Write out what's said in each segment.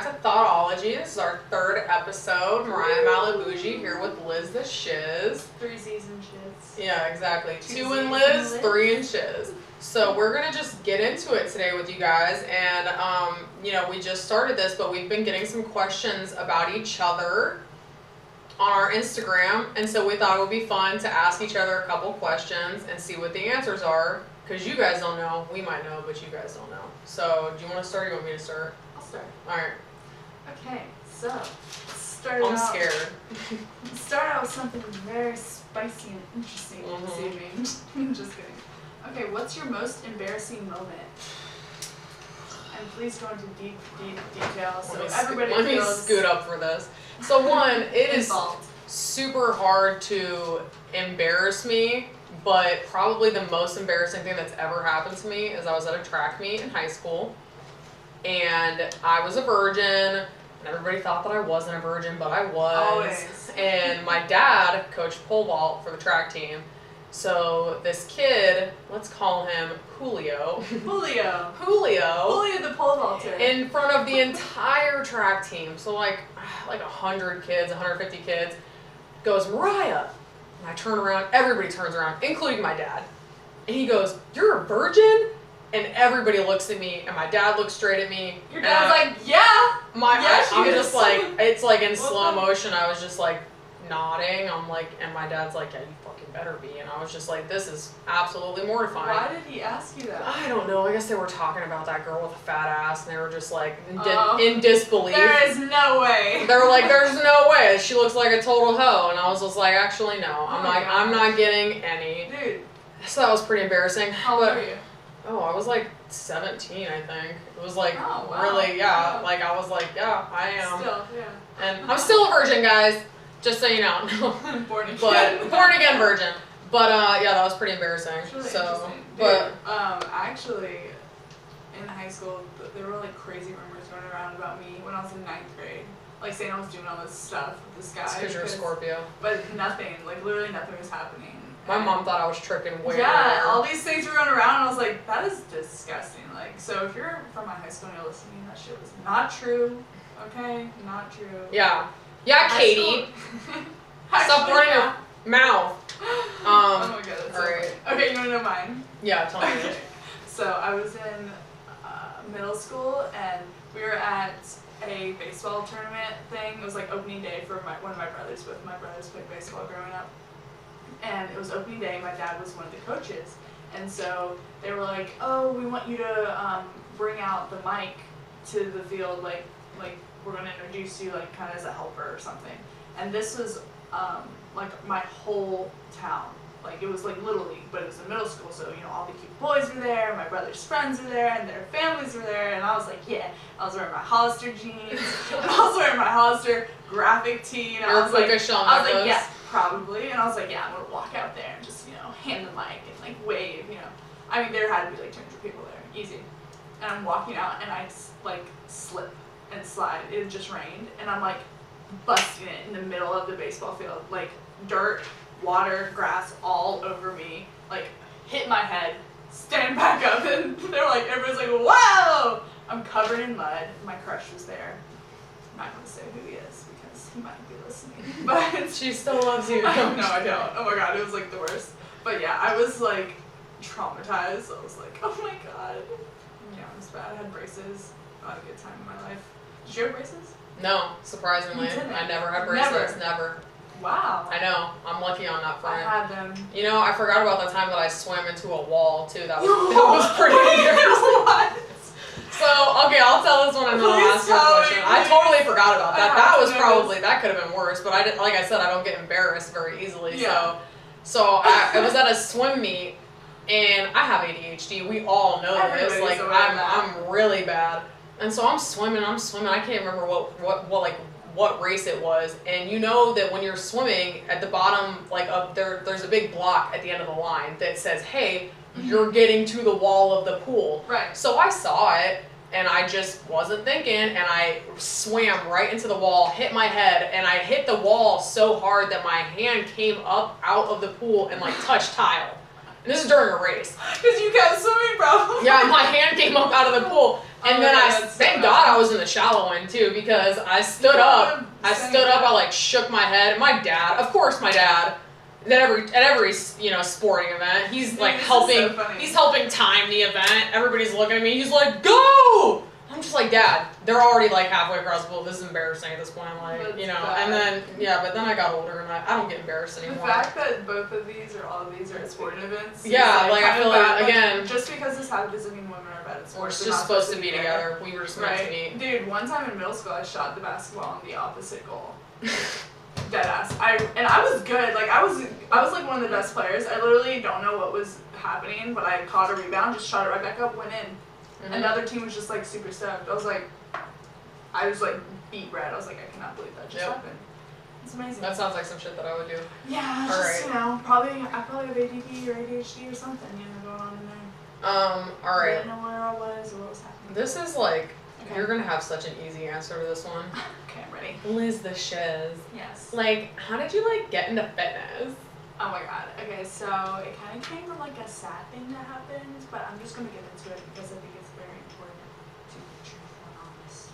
back to Thotology. This is our 3rd episode. Mariah Malibuji here with Liz the Shiz. 3 season shiz. Yeah, exactly. 2 in Liz, 3 in Shiz. So we're going to just get into it today with you guys. And, we just started this, but we've been getting some questions about each other on our Instagram. And so we thought it would be fun to ask each other a couple questions and see what the answers are. Because you guys don't know. We might know, but you guys don't know. So do you want to start or do you want me to start? I'll start. Alright. Okay, so I'm scared. Start out with something very spicy and interesting this evening. I'm just kidding. Okay, what's your most embarrassing moment? And please go into deep detail so everybody feels... Let me scoot up for this. So one, it is involved. Super hard to embarrass me, but probably the most embarrassing thing that's ever happened to me is I was at a track meet in high school, and I was a virgin, and everybody thought that I wasn't a virgin, but I was. Always. And my dad coached pole vault for the track team. So this kid, let's call him Julio. Julio the pole vaulter. In front of the entire track team. So like 100 kids, 150 kids, goes, "Mariah." And I turn around, everybody turns around, including my dad. And he goes, "You're a virgin?" And everybody looks at me, and my dad looks straight at me. Your dad's like, "Yeah." I'm just like, it's like in slow motion, I was just like nodding. I'm like, and my dad's like, "Yeah, you fucking better be." And I was just like, this is absolutely mortifying. Why did he ask you that? I don't know. I guess they were talking about that girl with a fat ass, and they were just like in disbelief. There is no way. They were like, "There's no way. She looks like a total hoe." And I was just like, "Actually, no. I'm not getting any." Dude. So that was pretty embarrassing. How old were you? Oh, I was like 17, I think. It was like really, yeah. Like I was like, yeah, I am. Still, yeah. And I'm still a virgin, guys. Just so you know. Born again. But born again virgin. But yeah, that was pretty embarrassing. Really so, interesting. but actually, in high school, there were like crazy rumors going around about me when I was in 9th grade. Like saying I was doing all this stuff with this guy. It's because you're a Scorpio. But nothing, like literally nothing was happening. My mom thought I was tricking way. Yeah, all these things were going around, and I was like, that is disgusting. Like, so if you're from my high school and you're listening, that shit was not true. Okay, not true. Yeah, Katie. Stop running your mouth. Oh my god, that's all right. So okay, you want to know mine? Yeah, tell me. Okay. So I was in middle school, and we were at a baseball tournament thing. It was like opening day for one of my brothers. With my brothers played baseball growing up. And it was opening day, my dad was one of the coaches. And so they were like, "Oh, we want you to bring out the mic to the field, like we're going to introduce you like kind of as a helper or something." And this was like my whole town. Like it was like Little League, but it was in middle school, so all the cute boys were there, my brother's friends were there, and their families were there, and I was like, yeah. I was wearing my Hollister jeans, and I was wearing my Hollister graphic tee, and I was like, yeah. Probably, and I was like, yeah, I'm gonna walk out there and just, hand the mic and like wave, I mean, there had to be like 200 people there, easy. And I'm walking out and I like slip and slide. It just rained, and I'm like busting it in the middle of the baseball field, like dirt, water, grass all over me, like hit my head, stand back up, and they're like, everyone's like, "Whoa!" I'm covered in mud. My crush was there. I'm not gonna say who he is because he might be listening, but she still loves you. No, I don't. Oh my god, it was like the worst. But yeah, I was like traumatized. I was like, oh my god. Yeah, it was bad. I had braces. I had a good time in my life. Did you have braces? No, surprisingly, I never had braces. Never. Wow. I know. I'm lucky on that front. I had them. I forgot about the time that I swam into a wall too. That was pretty embarrassing. What? So, okay, I'll tell this one and then I'll ask you a question. I totally forgot about that. That could have been worse, but like I said, I don't get embarrassed very easily. Yeah. So I was at a swim meet, and I have ADHD. We all know this. Like I'm really bad. And so I'm swimming. I can't remember what race it was. And you know that when you're swimming at the bottom, like there's a big block at the end of the line that says, "Hey, you're getting to the wall of the pool." Right. So I saw it, and I just wasn't thinking, and I swam right into the wall, hit my head, and I hit the wall so hard that my hand came up out of the pool and like touched tile. And this is during a race. Because you kept swimming, bro. Yeah, my hand came up out of the pool. And then thank God I was in the shallow end too, because I stood up. I like shook my head. My dad, of course my dad, at every sporting event, he's like helping, he's helping time the event. Everybody's looking at me, he's like, go! I'm just like, Dad, they're already like halfway across the pool. This is embarrassing at this point. I'm like, and then, but then I got older and I don't get embarrassed anymore. The fact that both of these or all of these are at sporting events. Yeah, like I feel like, again. Just because this happens doesn't mean women are bad at sports. We're just supposed to be together. We were just meant to meet. Dude, one time in middle school I shot the basketball in the opposite goal. Deadass. I was good. Like I was like one of the best players. I literally don't know what was happening, but I caught a rebound, just shot it right back up, went in. Mm-hmm. And the other team was just like super stoked. I was like beat red. I was like, I cannot believe that just happened. It's amazing. That sounds like some shit that I would do. Yeah, just I probably have ADD or ADHD or something, going on in there. All right. I didn't know where I was or what was happening. This is like, you're gonna have such an easy answer to this one. Okay, I'm ready. Liz the Shiz. Yes. Like, how did you like get into fitness? Oh my god. Okay, so it kind of came from like a sad thing that happened, but I'm just gonna get into it because I think it's very important to be truthful and honest.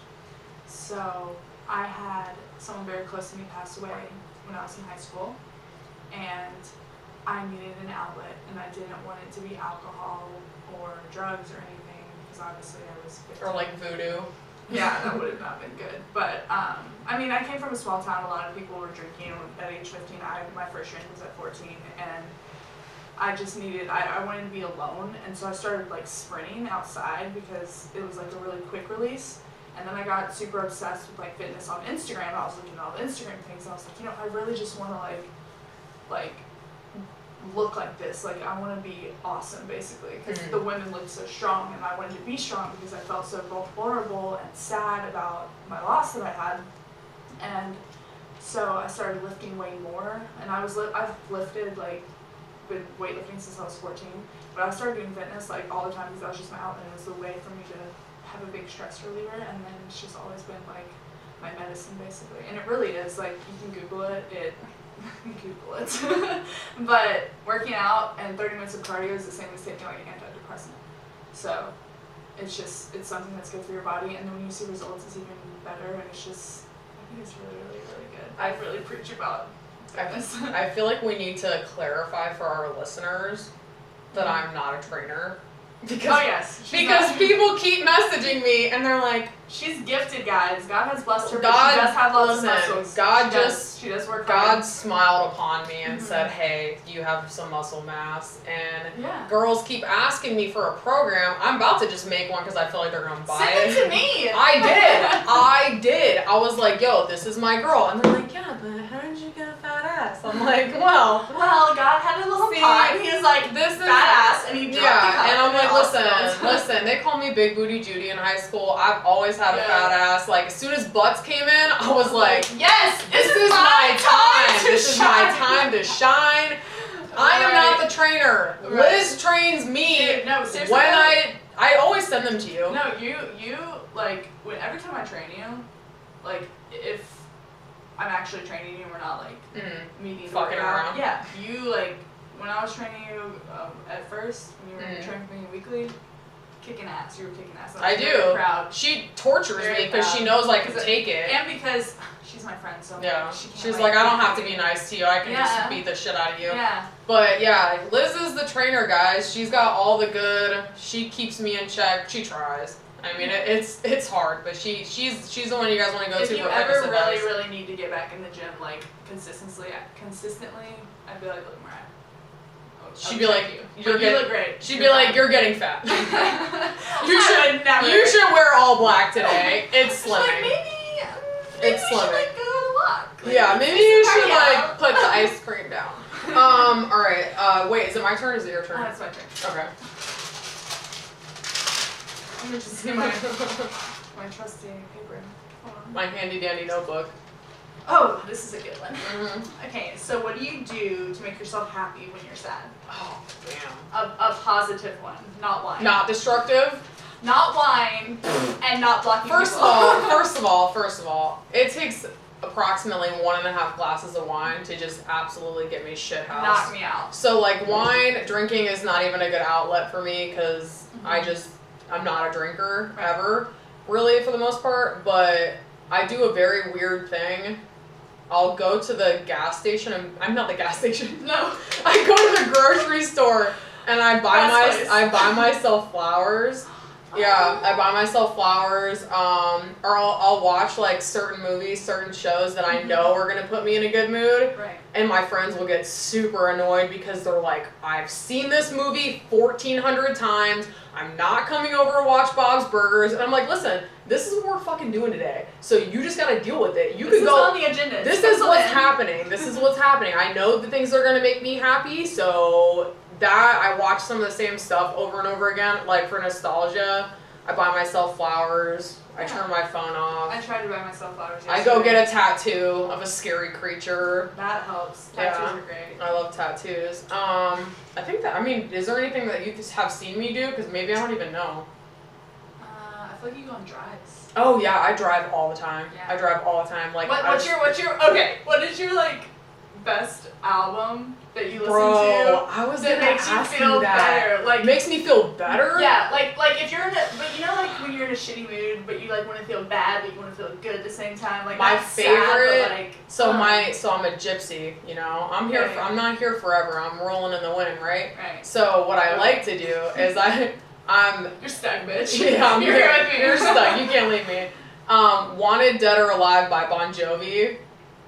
So I had someone very close to me pass away when I was in high school, and I needed an outlet, and I didn't want it to be alcohol or drugs or anything because obviously I was 15. Or like voodoo. Yeah, that would have not been good. But, I mean, I came from a small town. A lot of people were drinking at age 15. My first drink was at 14. And I just needed, I wanted to be alone. And so I started, like, sprinting outside because it was, like, a really quick release. And then I got super obsessed with, like, fitness on Instagram. I was looking at all the Instagram things. And I was like, I really just want to, like, look like this. Like, I want to be awesome, basically, because the women looked so strong, and I wanted to be strong because I felt so vulnerable and sad about my loss that I had. And so I started lifting way more, and I've lifted, like, been weightlifting since I was 14, but I started doing fitness, like, all the time because that was just my outlet. It was the way for me to have a big stress reliever, and then it's just always been, like, my medicine, basically. And it really is, like, you can Google it. Google it. But working out and 30 minutes of cardio is the same as taking like an antidepressant. So it's something that's good for your body, and then when you see results it's even better, and it's just, I think it's really, really, really good. I really preach about fitness. I feel like we need to clarify for our listeners that I'm not a trainer. Because people keep messaging me and they're like, she's gifted, guys. God has blessed her. She does have lots of muscles. She does work hard. God smiled upon me and said, hey, you have some muscle mass. And girls keep asking me for a program. I'm about to just make one because I feel like they're going to buy it. Send it to me. I did. I was like, yo, this is my girl. And they're like, yeah, but how did you get a fat ass? I'm like, well, God had a little pot. He was like, this is fat ass. And he dropped the cup. And I'm like, listen, they call me Big Booty Judy in high school. I've always had a fat ass. Like, as soon as butts came in, I was like, yes, this is my time. This is my time to shine. I am not the trainer. Liz trains me. Dude, no, seriously. When I always send them to you. No, you like, every time I train you, like, if I'm actually training you, we're not, like, meeting fucking around. Yeah, you, like, when I was training you at first, when you were training me weekly, kicking ass. You were kicking ass. I do. Proud. She tortures me because she knows I can take it. And because she's my friend, so she's like, I don't have to be nice to you. I can just beat the shit out of you. Yeah. But Liz is the trainer, guys. She's got all the good. She keeps me in check. She tries. I mean, it's hard, but she's the one you guys want to go to. If you ever really need to get back in the gym, like consistently, I'd be like, look more at. She'd be like, you look great. She'd be like, you're getting fat. You should wear all black today. It's slimming. Like, maybe it's slimming. Should, like, go to the walk. Like, yeah, maybe you should like put the ice cream down. All right. Wait, is it my turn? Or is it your turn? It's my turn. Okay. I'm gonna just see my trusty paper. My handy dandy notebook. Oh, this is a good one. Okay, so what do you do to make yourself happy when you're sad? Oh, damn. A positive one, not wine. Not destructive? Not wine, and not blocking First of all, it takes approximately 1.5 glasses of wine to just absolutely get me shit housed. Knock me out. So like wine drinking is not even a good outlet for me because I'm not a drinker ever, really, for the most part. But I do a very weird thing. I'll go to the gas station, and I'm not the gas station. No. I go to the grocery store and I buy myself flowers. Yeah, I buy myself flowers, or I'll watch like certain movies, certain shows that I know are gonna put me in a good mood. Right. And my friends will get super annoyed because they're like, I've seen this movie 1,400 times. I'm not coming over to watch Bob's Burgers. And I'm like, listen, this is what we're fucking doing today. So you just gotta deal with it. This is on the agenda. This is what's happening. This is what's happening. I know the things that are gonna make me happy, so that I watch some of the same stuff over and over again, like for nostalgia. I buy myself flowers. I turn my phone off. I tried to buy myself flowers yesterday. I go get a tattoo of a scary creature. That helps. Tattoos are great. I love tattoos. I mean, is there anything that you have seen me do? Because maybe I don't even know. I feel like you go on drives. Oh yeah, I drive all the time. Yeah. I drive all the time. Like, what is your like best album that you listen to? I was that gonna makes ask you feel you that. better. Like, makes me feel better? Yeah, like if you're in a, but you know, like when you're in a shitty mood, but you like want to feel bad, but you want to feel good at the same time. Like my that's favorite. Sad, but like, so I'm a gypsy. You know, I'm here. I'm not here forever. I'm rolling in the wind, right? Right. So what I like to do is You're stuck, bitch. Yeah, you're here with me. You're stuck. You can't leave me. Wanted Dead or Alive by Bon Jovi.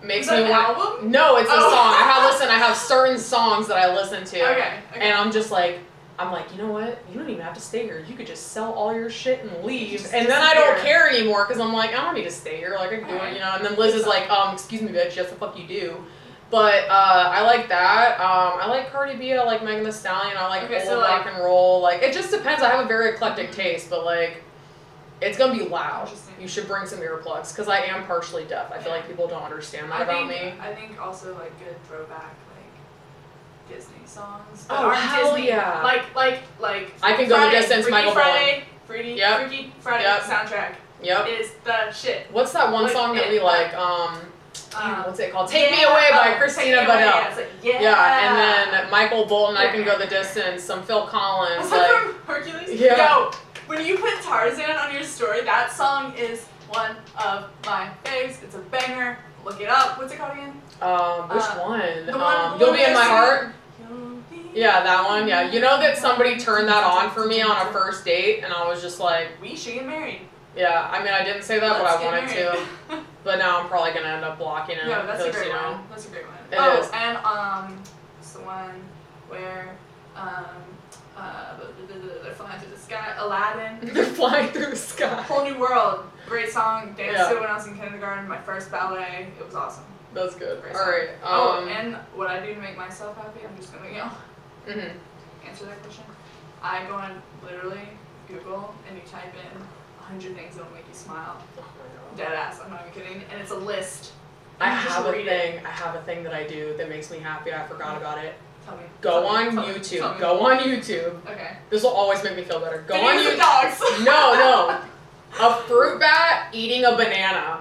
Makes Is that me an want. album? No, it's a song. I have certain songs that I listen to. Okay. And I'm like, you know what? You don't even have to stay here. You could just sell all your shit and leave. And then I don't care anymore because I'm like, I don't need to stay here. Like I can do it, you know. And then Liz is like, excuse me, bitch. Yes, the fuck you do. But I like that. I like Cardi B. I like Megan Thee Stallion. I like old rock and roll. Like it just depends. I have a very eclectic taste, but like. It's gonna be loud. You should bring some earplugs because I am partially deaf. I feel like people don't understand that about me. I think also like good throwback like Disney songs. Oh hell Disney. yeah! Like I can go the distance. Michael Bolton. Freaky Friday Yep. soundtrack. Yep. Is the shit. What's that one song that we like? What's it called? Take Me Yeah. Away by Christina Badell. Yeah, it's like, Yeah, and then Michael Bolton. I Can Go the Distance. Some Phil Collins. Was that from Hercules? Yeah. Yo, when you put Tarzan on your story, that song is one of my faves. It's a banger. Look it up. What's it called again? Which one? The one You'll Be in My Heart. You'll Yeah, that one. Yeah, you know that somebody turned that on for me on a first date, and I was just like, we should get married. Yeah, I mean, I didn't say that, but I wanted to. to. But now I'm probably gonna end up blocking it. Yeah, that's a great you know, one. That's a great one. It is. And it's the one where they're flying through the sky. Aladdin. They're flying through the sky. Whole New World. Great song. Danced Yeah. to it when I was in kindergarten. My first ballet. It was awesome. That's good. Great All song. right. And what I do to make myself happy, I'm just gonna answer that question. I go on literally Google and you type in 100 things that'll make you smile. Oh my God. Dead ass. I'm not even kidding. And it's a list. I You just have a read thing. it. I have a thing that I do that makes me happy. I forgot about it. Tell me. Go Tell me. on Tell me. YouTube. Tell me. Go on YouTube. Okay. This will always make me feel better. Go Videos on of YouTube. dogs. No. A fruit bat eating a banana.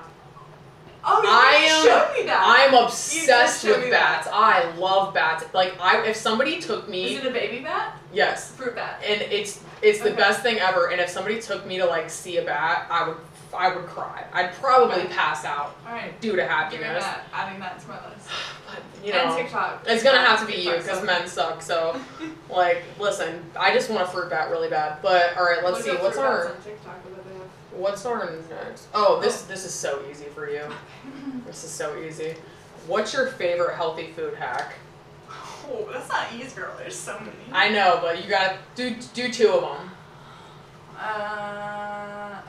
Oh, you showed me that. I am obsessed You did show with me bats. that. I love bats. Like if somebody took me. Is it a baby bat? Yes. Fruit bat. And it's the best thing ever. And if somebody took me to like see a bat, I would cry. I'd probably pass out. All right. Due to happiness. Adding that to my list. But, you know, and TikTok. it's gonna have to be you because men suck. So, like, listen, I just want a fruit bat really bad. But all right, let's see. What's our next? Oh, this is so easy for you. This is so easy. What's your favorite healthy food hack? Oh, that's not easy, girl. There's so many. I know, but you gotta do 2 of them.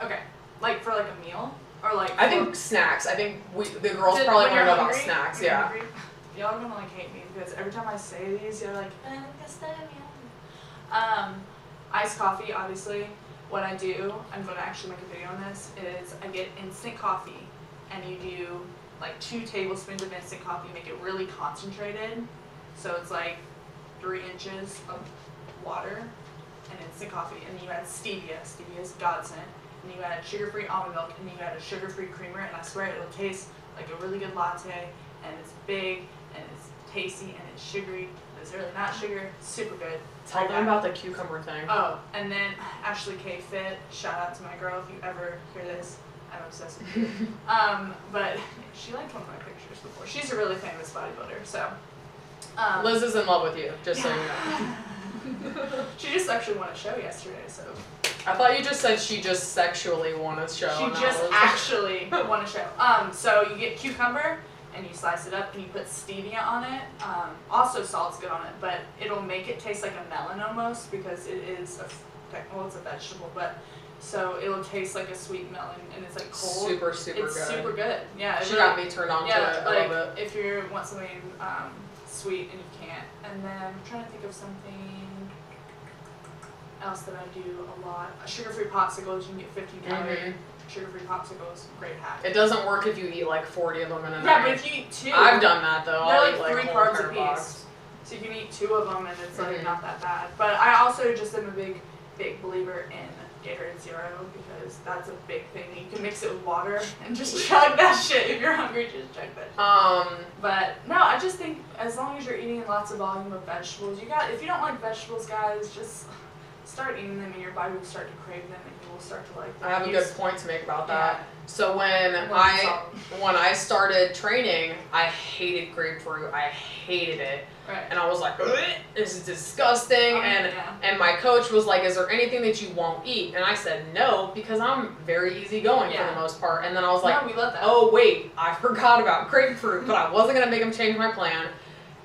Okay. Like for like a meal or like. I think snacks. I think the girls probably want to know about snacks. Yeah. Hungry, y'all are gonna like hate me because every time I say these, you're like, iced coffee, obviously. What I do, I'm gonna actually make a video on this, is I get instant coffee and you do like 2 tablespoons of instant coffee, make it really concentrated. So it's like 3 inches of water and instant coffee, and then you add stevia. Stevia is godsend. And you add sugar-free almond milk, and then you add a sugar-free creamer, and I swear it'll taste like a really good latte, and it's big, and it's tasty, and it's sugary. It's really not sugar. Super good. Tell them about the cucumber thing. Oh, and then Ashley K Fit. Shout out to my girl if you ever hear this. I'm obsessed with you. But she liked one of my pictures before. She's a really famous bodybuilder, so. Liz is in love with you, just so you know. She just actually won a show yesterday, so. I thought you just said she just sexually won a show. She just actually won a show. So you get cucumber and you slice it up and you put stevia on it. Also salt's good on it, but it'll make it taste like a melon almost because it is it's a vegetable, but so it'll taste like a sweet melon and it's like cold. Super it's good. Super good. Yeah. She got me turned on to it. I love it. If you want something sweet and you can't. And then I'm trying to think of something else that I do a lot. Sugar-free popsicles, you can get 15 calorie sugar-free popsicles, great hack. It doesn't work if you eat like 40 of them in a night. Yeah, but if you eat 2. I've done that though. They're I'll like eat 3 a carbs whole a piece. box. So you can eat 2 of them and it's like not that bad. But I also just am a big believer in Gatorade Zero because that's a big thing. You can mix it with water and just chug that shit. If you're hungry, just chug that shit. But no, I just think as long as you're eating lots of volume of vegetables, if you don't like vegetables, guys, just start eating them and your body will start to crave them and you will start to like them. I have a good point to make about that. Yeah. So when I started training, I hated grapefruit. I hated it. Right. And I was like, this is disgusting. And my coach was like, is there anything that you won't eat? And I said no, because I'm very easygoing for the most part. And then I was like, no, we love that. Oh wait, I forgot about grapefruit, but I wasn't gonna make him change my plan.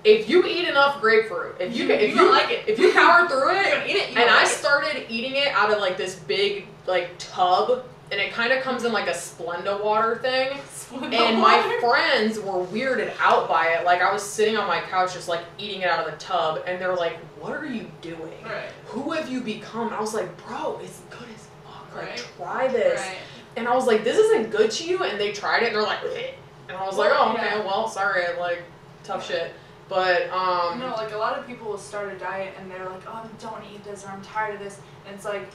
If you eat enough grapefruit, if you like it, if you power through it, you're gonna eat it. And I started eating it out of like this big like tub, and it kind of comes in like a Splenda water thing. And my friends were weirded out by it. Like I was sitting on my couch just like eating it out of the tub, and they're like, "What are you doing? Right. Who have you become?" And I was like, "Bro, it's good as fuck. Like try Right. this." Right. And I was like, "This isn't good to you." And they tried it, and they're like, "Bleh." And I was like, "Oh, okay. Well, sorry. Like tough shit." But no, like a lot of people will start a diet and they're like, "Oh, don't eat this," or "I'm tired of this," and it's like.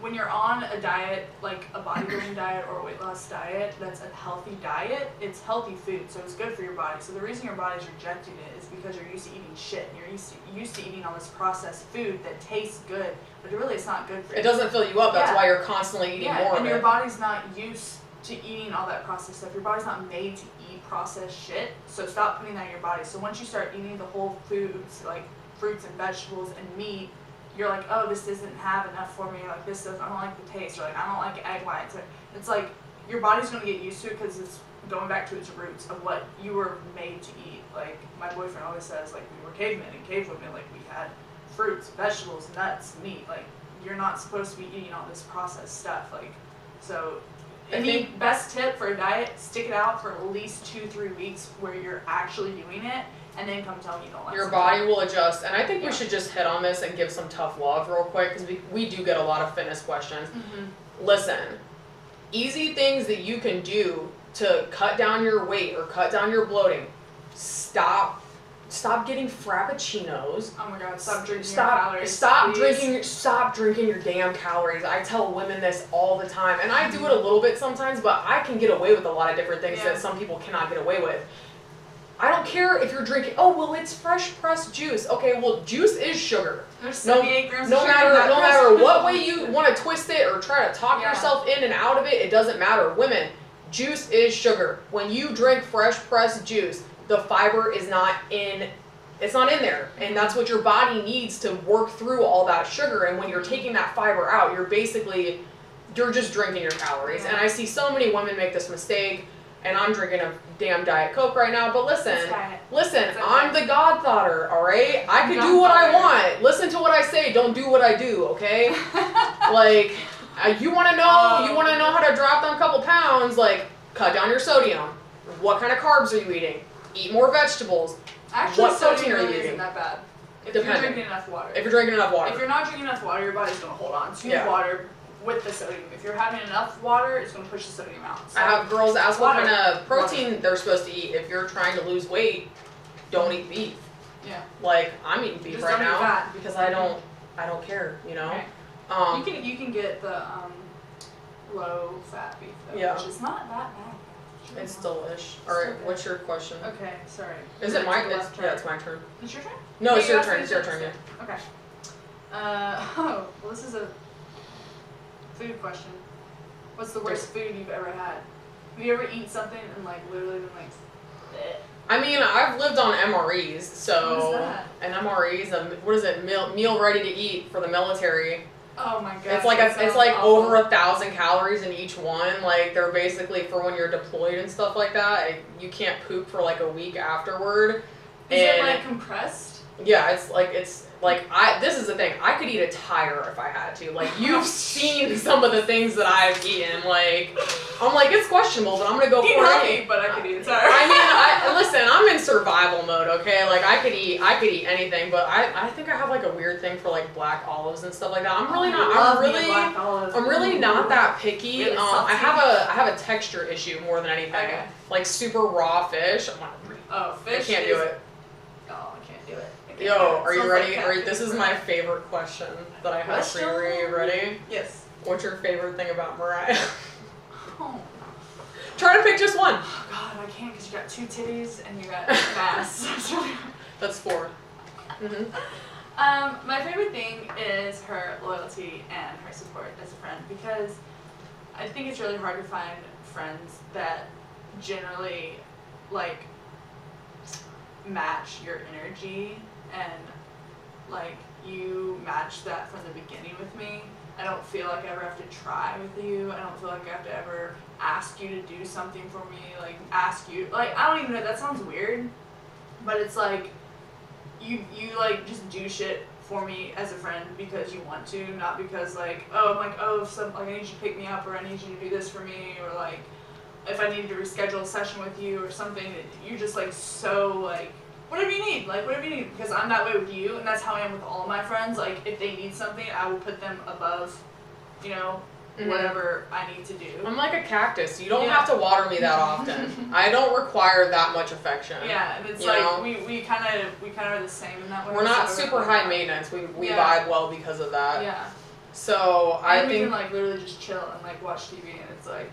When you're on a diet, like a bodybuilding diet or a weight loss diet, that's a healthy diet, it's healthy food, so it's good for your body. So the reason your body's rejecting it is because you're used to eating shit. You're used to eating all this processed food that tastes good, but really it's not good for you. It doesn't fill you up, that's why you're constantly eating more of it. And your body's not used to eating all that processed stuff. Your body's not made to eat processed shit, so stop putting that in your body. So once you start eating the whole foods, like fruits and vegetables and meat, you're like, oh, this doesn't have enough for me, like this doesn't, I don't like the taste, or like I don't like egg whites. It's like your body's gonna get used to it because it's going back to its roots of what you were made to eat. Like my boyfriend always says, like we were cavemen and cave women, like we had fruits, vegetables, nuts, meat. Like you're not supposed to be eating all this processed stuff. Like so. Best tip for a diet: stick it out for at least 2-3 weeks where you're actually doing it. And then come tell me you don't like your body will adjust. And I think we should just hit on this and give some tough love real quick because we do get a lot of fitness questions. Listen, easy things that you can do to cut down your weight or cut down your bloating. Stop getting frappuccinos. Oh my god, stop drinking your calories. Stop drinking your damn calories. I tell women this all the time. And I do it a little bit sometimes, but I can get away with a lot of different things that some people cannot get away with. I don't care if you're drinking, oh, well, it's fresh pressed juice. Okay, well, juice is sugar. There's 78 grams of sugar. No matter what way you want to twist it or try to talk yourself in and out of it, it doesn't matter. Women, juice is sugar. When you drink fresh pressed juice, the fiber is not in, it's not in there. And that's what your body needs to work through all that sugar. And when you're taking that fiber out, you're just drinking your calories. And I see so many women make this mistake. And I'm drinking a damn Diet Coke right now, but listen, I'm the God Thotter, all right? I could do what I want. Listen to what I say, don't do what I do, okay? Like, you want to know how to drop down a couple pounds, like, cut down your sodium. What kind of carbs are you eating? Eat more vegetables. Actually, what protein sodium are you really eating? isn't that bad. If Depending. you're drinking enough water. If you're drinking enough water. If you're not drinking enough water, your body's going to hold on to water with the sodium. If you're having enough water, it's going to push the sodium out. So I have girls ask what kind of protein they're supposed to eat. If you're trying to lose weight, don't eat beef. Yeah. Like, I'm eating beef Just right don't eat now fat. because I don't care, you know? Right. You can get the low fat beef though, which is not that bad. It's delish. Alright, what's your question? Okay, sorry. Is it my turn? It's my turn. It's your turn? No, it's your turn. It's your turn, yeah. Okay. Well, this is a food question. What's the worst food you've ever had? Have you ever eaten something and like literally been like, bleh? I mean, I've lived on MREs, so What is that? an MRE is what is it? Meal ready to eat for the military. Oh my god. It's like over 1,000 calories in each one. Like they're basically for when you're deployed and stuff like that. You can't poop for like a week afterward. Is it like compressed? Yeah, it's like this is the thing. I could eat a tire if I had to. Like you've seen some of the things that I've eaten. Like I'm like it's questionable, but I'm gonna go for it. But I could eat a tire. I mean, listen. I'm in survival mode. Okay, like I could eat anything, but I think I have like a weird thing for like black olives and stuff like that. I'm really not that picky. Really I have a texture issue more than anything. Okay. Like super raw fish. Fish. I can't do it. Oh, I can't do it. Yo, are you ready? This is my favorite question that I have for you. Are you ready? Yes. What's your favorite thing about Mariah? Oh. Try to pick just one. Oh God, I can't because you got 2 titties and you got an ass. That's 4. My favorite thing is her loyalty and her support as a friend because I think it's really hard to find friends that generally like match your energy and like you match that from the beginning with me. I don't feel like I ever have to try with you. I don't feel like I have to ever ask you to do something for me, like ask you, like I don't even know, that sounds weird, but it's like you like just do shit for me as a friend because you want to, not because like, oh, I'm like, oh, like I need you to pick me up or I need you to do this for me or like if I need to reschedule a session with you or something, you're just like so like, whatever you need, because I'm that way with you and that's how I am with all of my friends. Like if they need something, I will put them above, you know, whatever I need to do. I'm like a cactus. You don't have to water me that often. I don't require that much affection. Yeah, and it's like we kind of are the same in that way. We're not super high maintenance. We vibe well because of that. Yeah. So I think we can like literally just chill and like watch TV and it's like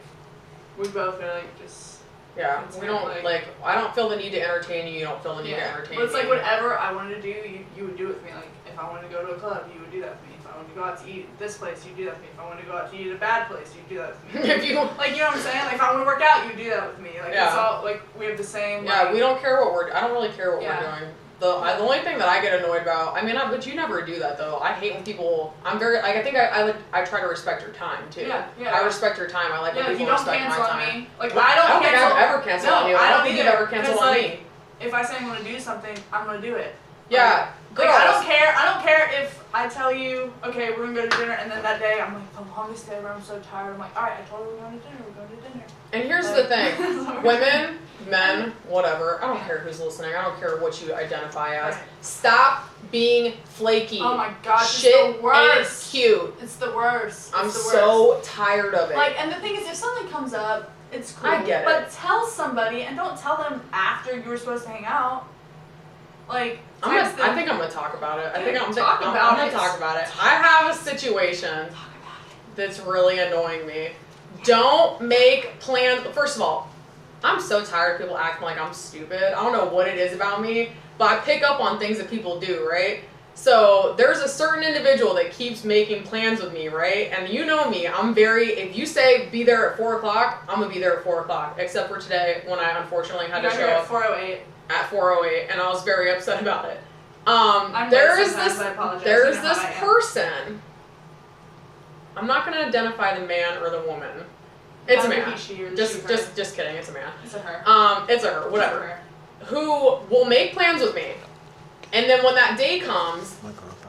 we both are like just. Yeah, we don't like. I don't feel the need to entertain you. You don't feel the need to entertain me. But it's like whatever I wanted to do, you would do with me. Like if I wanted to go to a club, you would do that with me. If I wanted to go out to eat at this place, you'd do that with me. If I wanted to go out to eat at a bad place, you'd do that with me. If you like, you know what I'm saying? Like if I want to work out, you'd do that with me. Like it's all like we have the same. Yeah, like, we don't care what I don't really care what we're doing. The only thing that I get annoyed about, I mean, but you never do that though. I hate when people. I'm very like I think I try to respect your time too. Yeah. I respect your time. I like when people respect my time. You don't cancel on me. Like I don't think I've ever canceled on you. I don't think you've ever canceled on me. If I say I'm gonna do something, I'm gonna do it. Yeah. Like I don't care if I tell you, okay, we're gonna go to dinner, and then that day I'm like, the longest day ever, I'm so tired. I'm like, all right, I told her we're going to dinner. We're going to dinner. And here's the thing, women, men, whatever. I don't care who's listening. I don't care what you identify as. Right. Stop being flaky. Oh my gosh, shit it's the worst. Ain't cute. It's the worst. I'm so tired of it. Like, and the thing is, if something comes up, it's cool. I get it. But tell somebody, and don't tell them after you were supposed to hang out. Like, I think I'm gonna talk about it. I'm gonna talk about it. I have a situation that's really annoying me. Don't make plans. First of all, I'm so tired of people acting like I'm stupid. I don't know what it is about me, but I pick up on things that people do, right? So there's a certain individual that keeps making plans with me, right? And you know me, if you say be there at 4 o'clock, I'm gonna be there at 4 o'clock, except for today when I unfortunately had to show up. At 4:08. At 4:08, and I was very upset about it. I'm there's this person. I'm not gonna identify the man or the woman. It's a man. Just kidding. It's a man. It's a her. It's a her. Whatever. Who will make plans with me, and then when that day comes,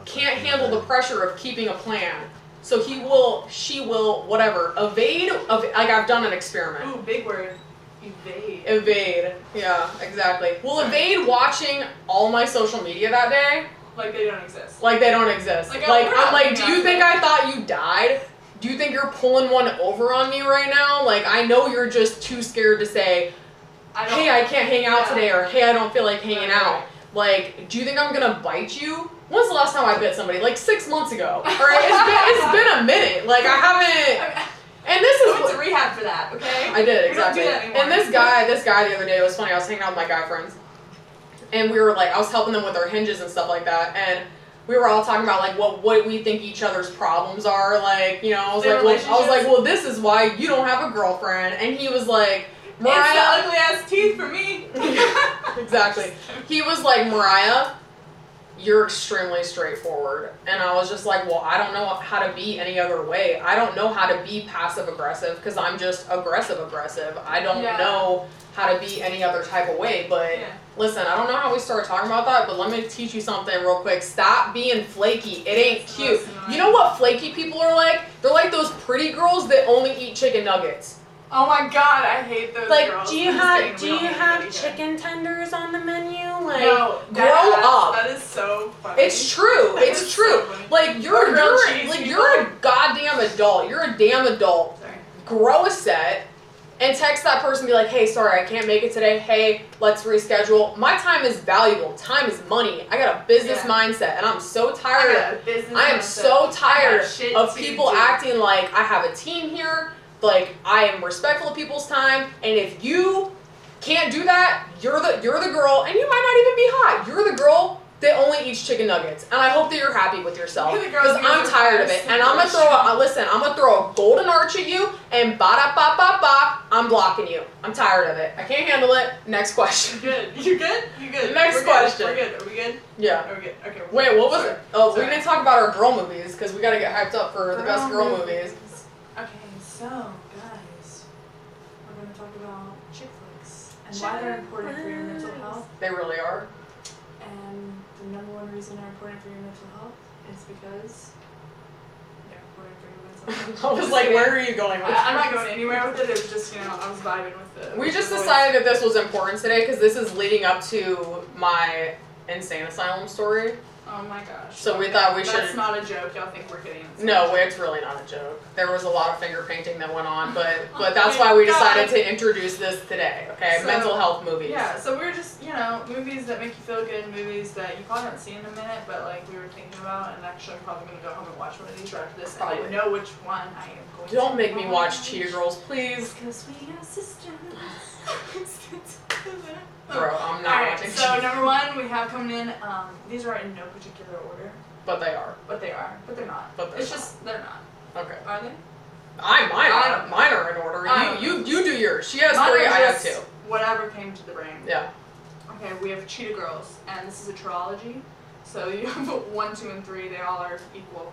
can't handle the pressure of keeping a plan. So she will, whatever, evade. Like I've done an experiment. Ooh, big word. Evade. Yeah, exactly. Will evade watching all my social media that day. Like they don't exist. Like they don't exist. Like I'm like, do you think I thought you died? Do you think you're pulling one over on me right now? Like I know you're just too scared to say, hey, I can't hang out today, or hey, I don't feel like hanging out. Like, do you think I'm gonna bite you? When's the last time I bit somebody? Like 6 months ago. Alright, it's been a minute. Like I haven't. And this I went to rehab for that, okay? I did, exactly. We don't do that anymore. And this guy the other day, it was funny, I was hanging out with my guy friends, and we were like, I was helping them with their hinges and stuff like that, and we were all talking about like what we think each other's problems are, like, you know, I was like, well, this is why you don't have a girlfriend, and he was like, Mariah, it's the ugly ass teeth for me. Exactly. He was like, Mariah, you're extremely straightforward. And I was just like, well, I don't know how to be any other way. I don't know how to be passive aggressive because I'm just aggressive. I don't know how to be any other type of way. But listen, I don't know how we started talking about that, but let me teach you something real quick. Stop being flaky. It ain't cute. You know what flaky people are like? They're like those pretty girls that only eat chicken nuggets. Oh my god, I hate those like, girls. Do you have chicken tenders on the menu? Like, no, grow up. That is so funny. It's true. It's true. So like you're a goddamn adult. You're a damn adult. Sorry. Grow a set and text that person and be like, hey, sorry, I can't make it today. Hey, let's reschedule. My time is valuable. Time is money. I got a business mindset and I'm so tired of people acting like I have a team here. Like, I am respectful of people's time, and if you can't do that, you're the girl, and you might not even be hot. You're the girl that only eats chicken nuggets, and I hope that you're happy with yourself, because I'm tired of it. And I'm gonna throw a golden arch at you, and ba-da-ba-ba-ba, I'm blocking you. I'm tired of it. I can't handle it. Next question. You good? Next question. We're good. Are we good? Yeah. Are we good? Okay. Wait, what was it? Oh, we didn't talk about our girl movies, because we gotta get hyped up for the best girl movies. Okay, so guys, we're going to talk about chick flicks and why they're important for your mental health. They really are. And the number one reason they're important for your mental health is because they're important for your mental health. I was like, where are you going with I'm not going anywhere with it. It was just, I was vibing with it. We just decided that this was important today because this is leading up to my insane asylum story. Oh my gosh. So we thought we should. That's not a joke. Y'all think we're kidding. No, it's really not a joke. There was a lot of finger painting that went on, but that's why we decided to introduce this today. Okay, so, mental health movies. Yeah, so we're just movies that make you feel good, movies that you probably haven't seen in a minute, but like we were thinking about, and actually I'm probably gonna go home and watch one of these right after this. Probably. And I know which one I am going to. Don't make me watch Cheetah Girls, please. Because we are sisters. Bro, I'm not watching. So number one, we have coming in. These are in no particular order. But they are. But they're not. Just they're not. Okay. Are they? Mine are in order. You do yours. She has three. I have two. Whatever came to the brain. Yeah. Okay, we have Cheetah Girls, and this is a trilogy. So you have 1, 2, and 3. They all are equal.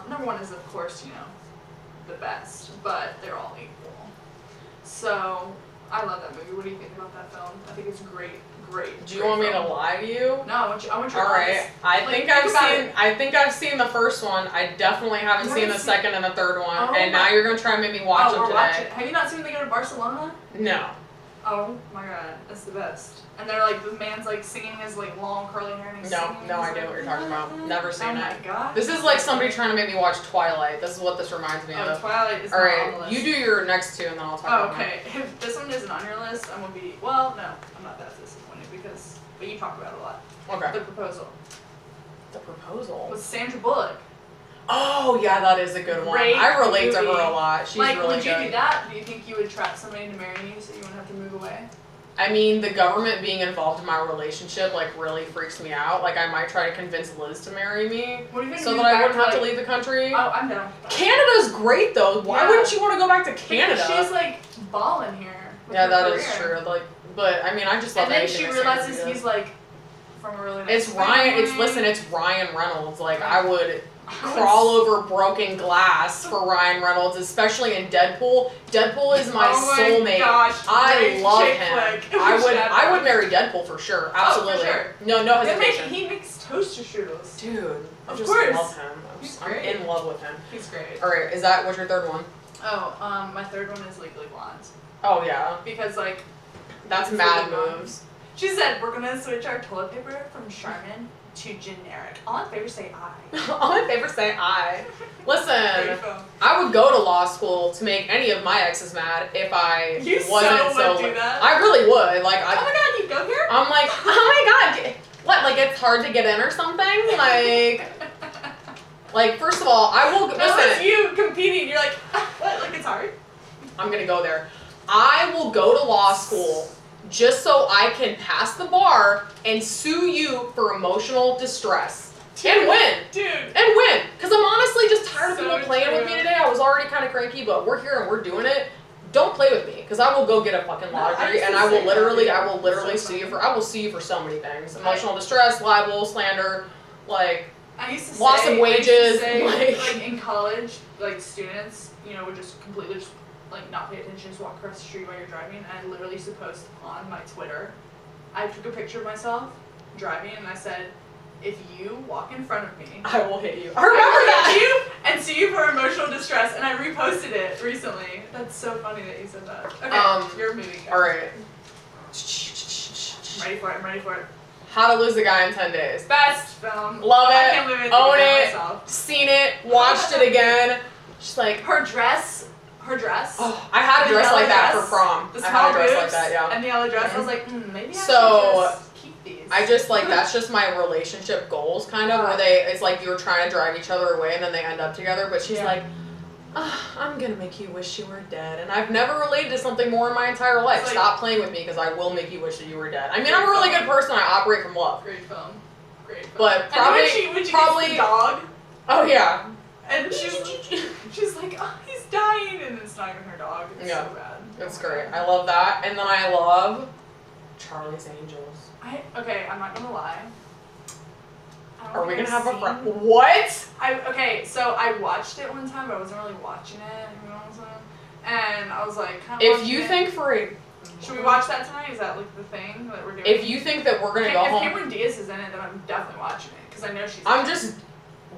Number one is of course the best, but they're all equal. So I love that movie. What do you think about that film? I think it's great. Do you want me to lie to you? No, I want you to All right. I think I've seen the first one. I definitely haven't seen the second and the third one. And now you're gonna try and make me watch them today. Watch it. Have you not seen when they go to Barcelona? No. Oh my god, that's the best. And they're like, the man's like singing his like long curly hair and he's singing. No idea what you're talking about. Never seen it. Oh my god. This is like somebody trying to make me watch Twilight. This is what this reminds me of. Twilight is all right, not on the list. You do your next two and then I'll talk about okay. If this one isn't on your list, I'm gonna be, well, no, I'm not that disappointed but you talk about it a lot. Okay. The Proposal. The Proposal? With Sandra Bullock. Oh, yeah, that is a good one. Great I relate movie. to her a lot. She's really good. Would you do that? Do you think you would trap somebody into marrying you so you wouldn't have to move away? I mean, the government being involved in my relationship, like, really freaks me out. Like, I might try to convince Liz to marry me so that I wouldn't have to leave the country. Oh, I'm down. Canada's great, though. Why wouldn't you want to go back to Canada? Because she's, like, balling here. Yeah, that is true. Like, but, I mean, I just love anything. And then she realizes he's, like, from a really nice family. It's Ryan Reynolds. Like, I would crawl over broken glass for Ryan Reynolds, especially in Deadpool. Deadpool is my soulmate. Gosh, I love him. I would marry Deadpool for sure. Absolutely. For sure. No hesitation. He makes toaster strudels. Dude, I just love him. I'm in love with him. He's great. All right, what's your third one? Oh, my third one is Legally Blonde. Oh yeah. Because like, that's mad moves. She said we're gonna switch our toilet paper from Charmin to generic. All in favor say aye. All in favor say aye. Listen, I would go to law school to make any of my exes mad if I wasn't do that. I really would. Like, oh my god, you go here? I'm like, oh my god, what? Like, it's hard to get in or something? Like, first of all, I will. That was you competing. You're like, what? Like, it's sorry. I'm gonna go there. I will go to law school just so I can pass the bar and sue you for emotional distress. And win. Dude. And win. Because I'm honestly just tired of So people playing with me today. I was already kind of cranky, but we're here and we're doing it. Don't play with me, because I will go get a fucking law degree, and I will literally sue you for. I will sue you for so many things: emotional distress, libel, slander, like loss of wages. Like in college, like students, would just completely just like not pay attention, just walk across the street while you're driving. And I literally used to post on my Twitter. I took a picture of myself driving, and I said, "If you walk in front of me, I will hit you." I remember that. You and sue you for emotional distress, and I reposted it recently. That's so funny that you said that. Okay, you're moving. All right. I'm ready for it. How to Lose a Guy in 10 Days. Best film. Love it. I can't believe Own it. Myself. Seen it. Watched it again. Just like her dress. Oh, I had a dress like that for prom. The small boobs like that, yeah. And the yellow dress. I was like, maybe I should just keep these. I just like that's just my relationship goals kind of where it's like you're trying to drag each other away and then they end up together, but she's like, I'm gonna make you wish you were dead. And I've never related to something more in my entire life. Like, stop playing with me because I will make you wish that you were dead. I mean, I'm a really good person. I operate from love. Great film. But probably when she gets the dog. Oh yeah. And she's like, he's dying, and it's not even her dog. It's so bad. It's great. I love that. And then I love Charlie's Angels. I'm not gonna lie. Are we gonna have a friend? What? So I watched it one time, but I wasn't really watching it. You know what I'm saying? And I was like, if you think should we watch that tonight? Is that like the thing that we're doing? If you think that we're gonna go home, if Cameron Diaz is in it, then I'm definitely watching it because I know she's.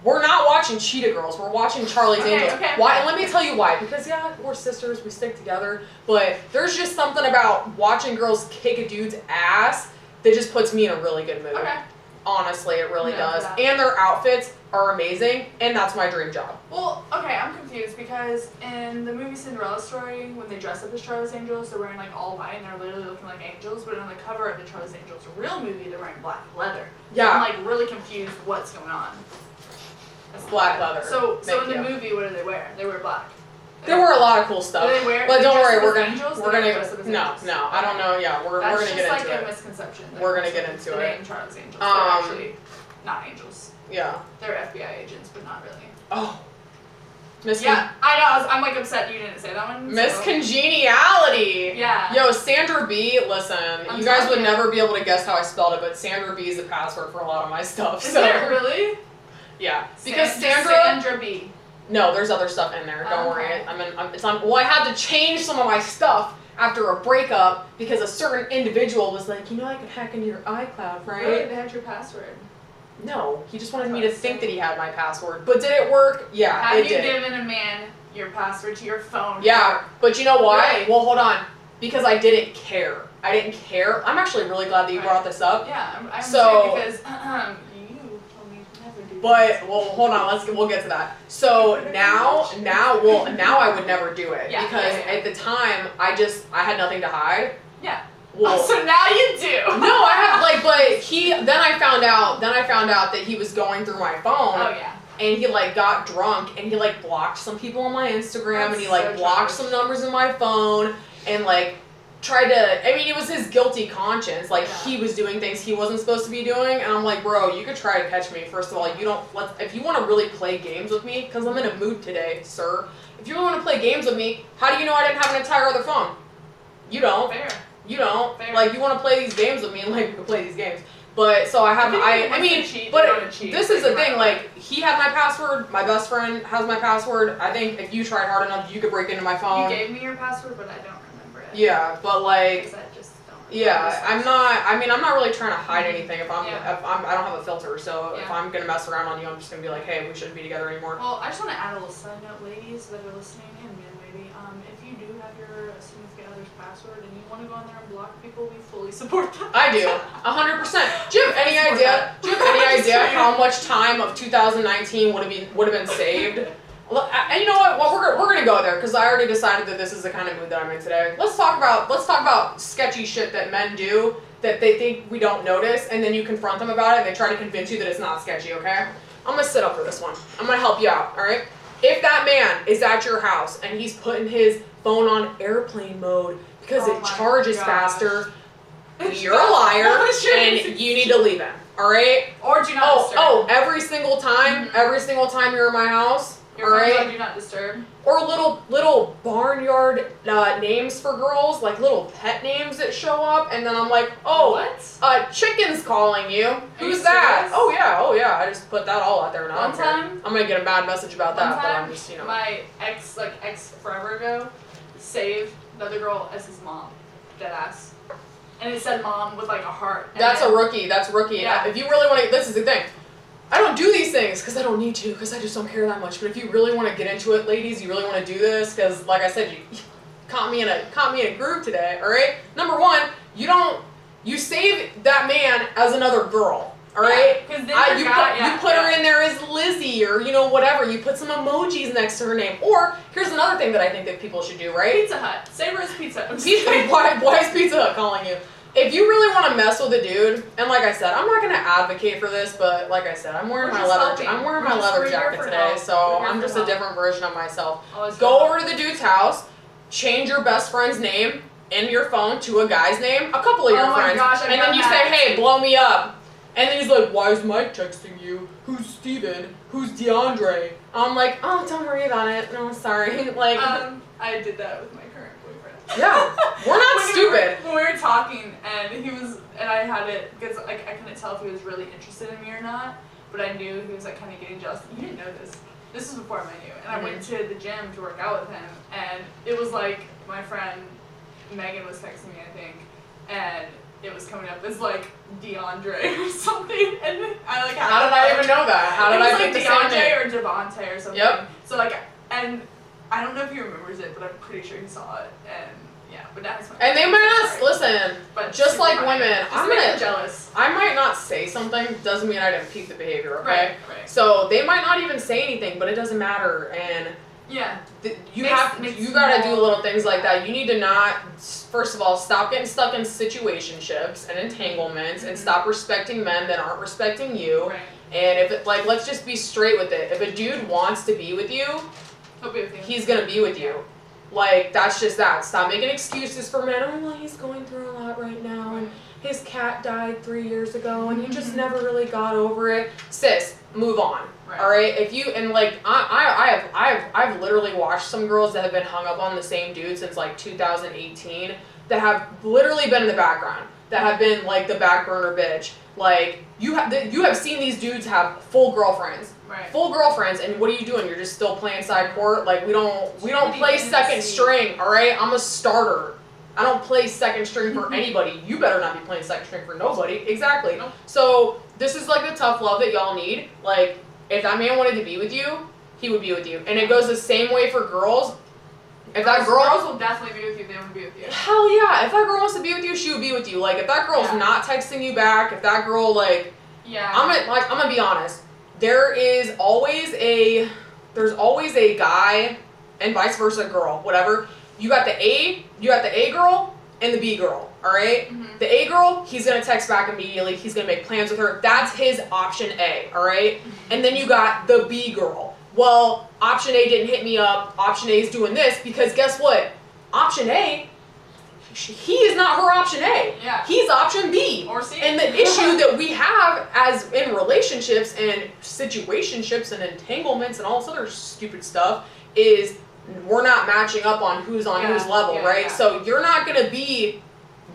We're not watching Cheetah Girls. We're watching Charlie's Angels. Why? And let me tell you why. Because we're sisters. We stick together. But there's just something about watching girls kick a dude's ass that just puts me in a really good mood. Okay. Honestly, it really does. And their outfits are amazing, and that's my dream job. Well, I'm confused because in the movie Cinderella Story, when they dress up as Charlie's Angels, they're wearing like all white and they're literally looking like angels. But on the cover of the Charlie's Angels real movie, they're wearing black leather. Yeah. So I'm like really confused what's going on. Black leather. So in the movie, what do they wear? They wear black. They wear a lot of cool stuff. Do they wear? But don't worry, we're gonna no. I don't know. Yeah, we're gonna get into it. That's just like a misconception. We're gonna get into it. The name Charlie's Angels. They're actually not angels. Yeah. They're FBI agents, but not really. Oh. I know. I'm like upset you didn't say that one. Miss Congeniality. Yeah. Yo, Sandra B. Listen, you guys would never be able to guess how I spelled it, but Sandra B is the password for a lot of my stuff. Is it really? Yeah, because Sandra B. No, there's other stuff in there. Don't worry. I had to change some of my stuff after a breakup because a certain individual was like, I could hack into your iCloud, right? Really? They had your password. No, he just wanted me to think that he had my password. But did it work? Yeah, it did. Have you given a man your password to your phone? Yeah, but you know why? Really? Well, hold on. Because I didn't care. I didn't care. I'm actually really glad that you brought this up. Yeah, I'm too because but hold on, we'll get to that. So now I would never do it because at the time I had nothing to hide. Yeah. Well, so now you do. No, I have but then I found out that he was going through my phone. Oh yeah. And he got drunk and he blocked some people on my Instagram and he blocked some numbers in my phone and tried to, it was his guilty conscience. He was doing things he wasn't supposed to be doing. And I'm like, bro, you could try to catch me. First of all, if you want to really play games with me, because I'm in a mood today, sir. If you really want to play games with me, how do you know I didn't have an entire other phone? You don't. Fair. You don't. Fair. You want to play these games with me and we can play these games. But, so this is the thing, he had my password, my best friend has my password. I think if you tried hard enough, you could break into my phone. You gave me your password, but I don't remember it. Yeah, but Because I just don't I'm not really trying to hide anything if I don't have a filter, so if I'm gonna mess around on you, I'm just gonna be like, hey, we shouldn't be together anymore. Well, I just want to add a little side note, ladies that are listening, and men maybe, if you do have your significant other's password and you want to go on there and block people, we fully support that. I do, 100%. Do you have any idea how much time of 2019 would have been saved? And you know what? Well, we're gonna go there because I already decided that this is the kind of mood that I'm in today. Let's talk about sketchy shit that men do that they think we don't notice, and then you confront them about it, and they try to convince you that it's not sketchy. Okay? I'm gonna sit up for this one. I'm gonna help you out. All right? if that man is at your house and he's putting his phone on airplane mode because it charges faster, you're a liar and you need to leave him. All right? Or do not disturb. Every single time you're in my house, your all right? Do not disturb. Or little barnyard names for girls, like little pet names that show up, and then I'm like, what? Chicken's calling you. Who's that? Serious? Oh yeah. I just put that all out there now. One time, I'm gonna get a bad message about that, but I'm just, my ex forever ago, saved another girl as his mom, deadass, and it said mom with like a heart. That's a rookie. That's rookie. Yeah. If you really want to, this is the thing. I don't do these things because I don't need to, because I just don't care that much. But if you really want to get into it, ladies, you really want to do this, because like I said, you caught me in a groove today. All right. Number one, you save that man as another girl. All right. Because you put her in there as Lizzie or whatever. You put some emojis next to her name. Or here's another thing that I think that people should do. Right. Pizza Hut. Save her as Pizza Hut. Why is Pizza Hut calling you? If you really want to mess with a dude, and like I said, I'm not gonna advocate for this, but like I said, I'm wearing my leather jacket today, so I'm just a different version of myself. Go over to the dude's house, change your best friend's name in your phone to a guy's name, a couple of your friends, and then you say, hey, blow me up. And then he's like, why is Mike texting you? Who's Steven? Who's DeAndre? I'm like, oh, don't worry about it. No, sorry. Like, I did that with my current boyfriend. Yeah, we're not stupid. When we were talking, and I had it, because I couldn't tell if he was really interested in me or not, but I knew he was like kind of getting jealous. You didn't know this. This was before I met you. And I went to the gym to work out with him, and it was like my friend Megan was texting me, I think, and it was coming up as like DeAndre or something, and I like how did I even know that? How did I think DeAndre or Devontae or something? Yep. So like, and I don't know if he remembers it, but I'm pretty sure he saw it, and yeah, but that's my. And they might not listen, but just like women, I'm gonna jealous. I might not say something, doesn't mean I didn't peep the behavior, okay? Right. So they might not even say anything, but it doesn't matter, and yeah, you gotta do little things like that. You need to not, first of all, stop getting stuck in situationships and entanglements, and stop respecting men that aren't respecting you. Right. And if it, like, let's just be straight with it. If a dude wants to be with you, he'll be with you. He's gonna be with you. Like, that's just that. Stop making excuses for men. Oh, well, he's going through a lot right now, and his cat died 3 years ago, and he just never really got over it. Sis, move on. Right. All right. If you and like I've literally watched some girls that have been hung up on the same dude since like 2018 that have literally been in the background, that have been like the back burner bitch. Like you have seen these dudes have full girlfriends. Right. Full girlfriends, and what are you doing? You're just still playing side court. Like we don't play second string. All right, I'm a starter. I don't play second string for anybody. You better not be playing second string for nobody. Exactly. Nope. So this is like the tough love that y'all need. Like if that man wanted to be with you, he would be with you, and it goes the same way for girls. If that girl, girls will definitely be with you, they would be with you. Hell yeah! If that girl wants to be with you, she would be with you. Like if that girl's not texting you back, if that girl like, I'm gonna be honest. There's always a guy, and vice versa, girl, whatever. You got the A girl and the B girl, all right? Mm-hmm. The A girl, he's gonna text back immediately. He's gonna make plans with her. That's his option A, all right? Mm-hmm. And then you got the B girl. Well, option A didn't hit me up. Option A is doing this because guess what? Option A, he is not her option A. Yeah. He's option B. Or C. And the issue that we have as in relationships and situationships and entanglements and all this other stupid stuff is we're not matching up on who's on whose level, right? Yeah. So you're not gonna be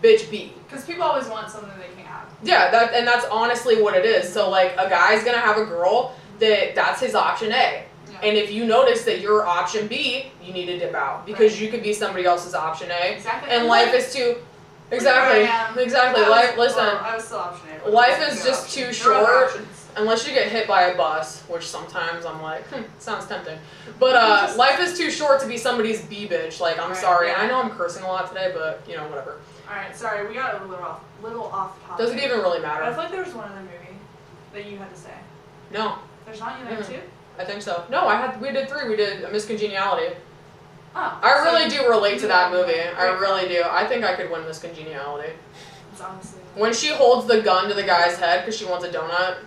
bitch B. Because people always want something they can't have. Yeah, that's honestly what it is. So like a guy's gonna have a girl that's his option A. And if you notice that you're option B, you need to dip out because you could be somebody else's option A. Exactly. And life is too. Exactly. Listen. I was still option A. Life is just too short. Unless you get hit by a bus, which sometimes I'm like, sounds tempting. But life is too short to be somebody's B bitch. Like I'm sorry. Yeah. I know I'm cursing a lot today, but whatever. All right. Sorry, we got a little off topic. Doesn't even really matter. I feel like there was one other movie that you had to say. No. There's not you there too? I think so. No, we did 3. We did A Miss Congeniality. Oh. I really do relate to that movie. I really do. I think I could win Miss Congeniality. It's honestly. When she holds the gun to the guy's head because she wants a donut,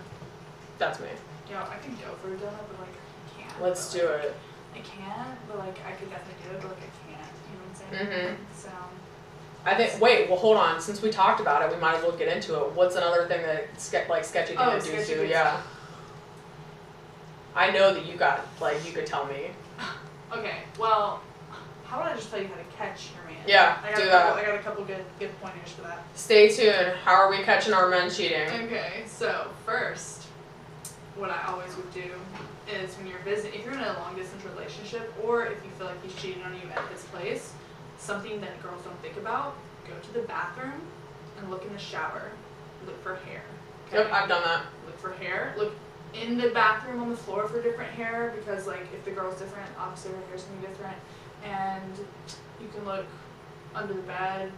that's me. Yo, I can go for a donut, but like I can't. Let's do it. I can't, but like I could definitely do it, but like I can't. You know what I'm saying? So. I think. Wait. Well, hold on. Since we talked about it, we might as well get into it. What's another thing that sketchy thing to dudes do? Yeah. I know that you could tell me. Okay. Well, how about I just tell you how to catch your man? Yeah. Do that. I got a couple good pointers for that. Stay tuned. How are we catching our men cheating? Okay. So first, what I always would do is when you're visiting, if you're in a long distance relationship, or if you feel like he's cheating on you at this place, something that girls don't think about, go to the bathroom and look in the shower. Look for hair. Okay? Yep, I've done that. Look for hair. Look in the bathroom on the floor for different hair, because like if the girl's different, obviously her hair's gonna be different. And you can look under the bed.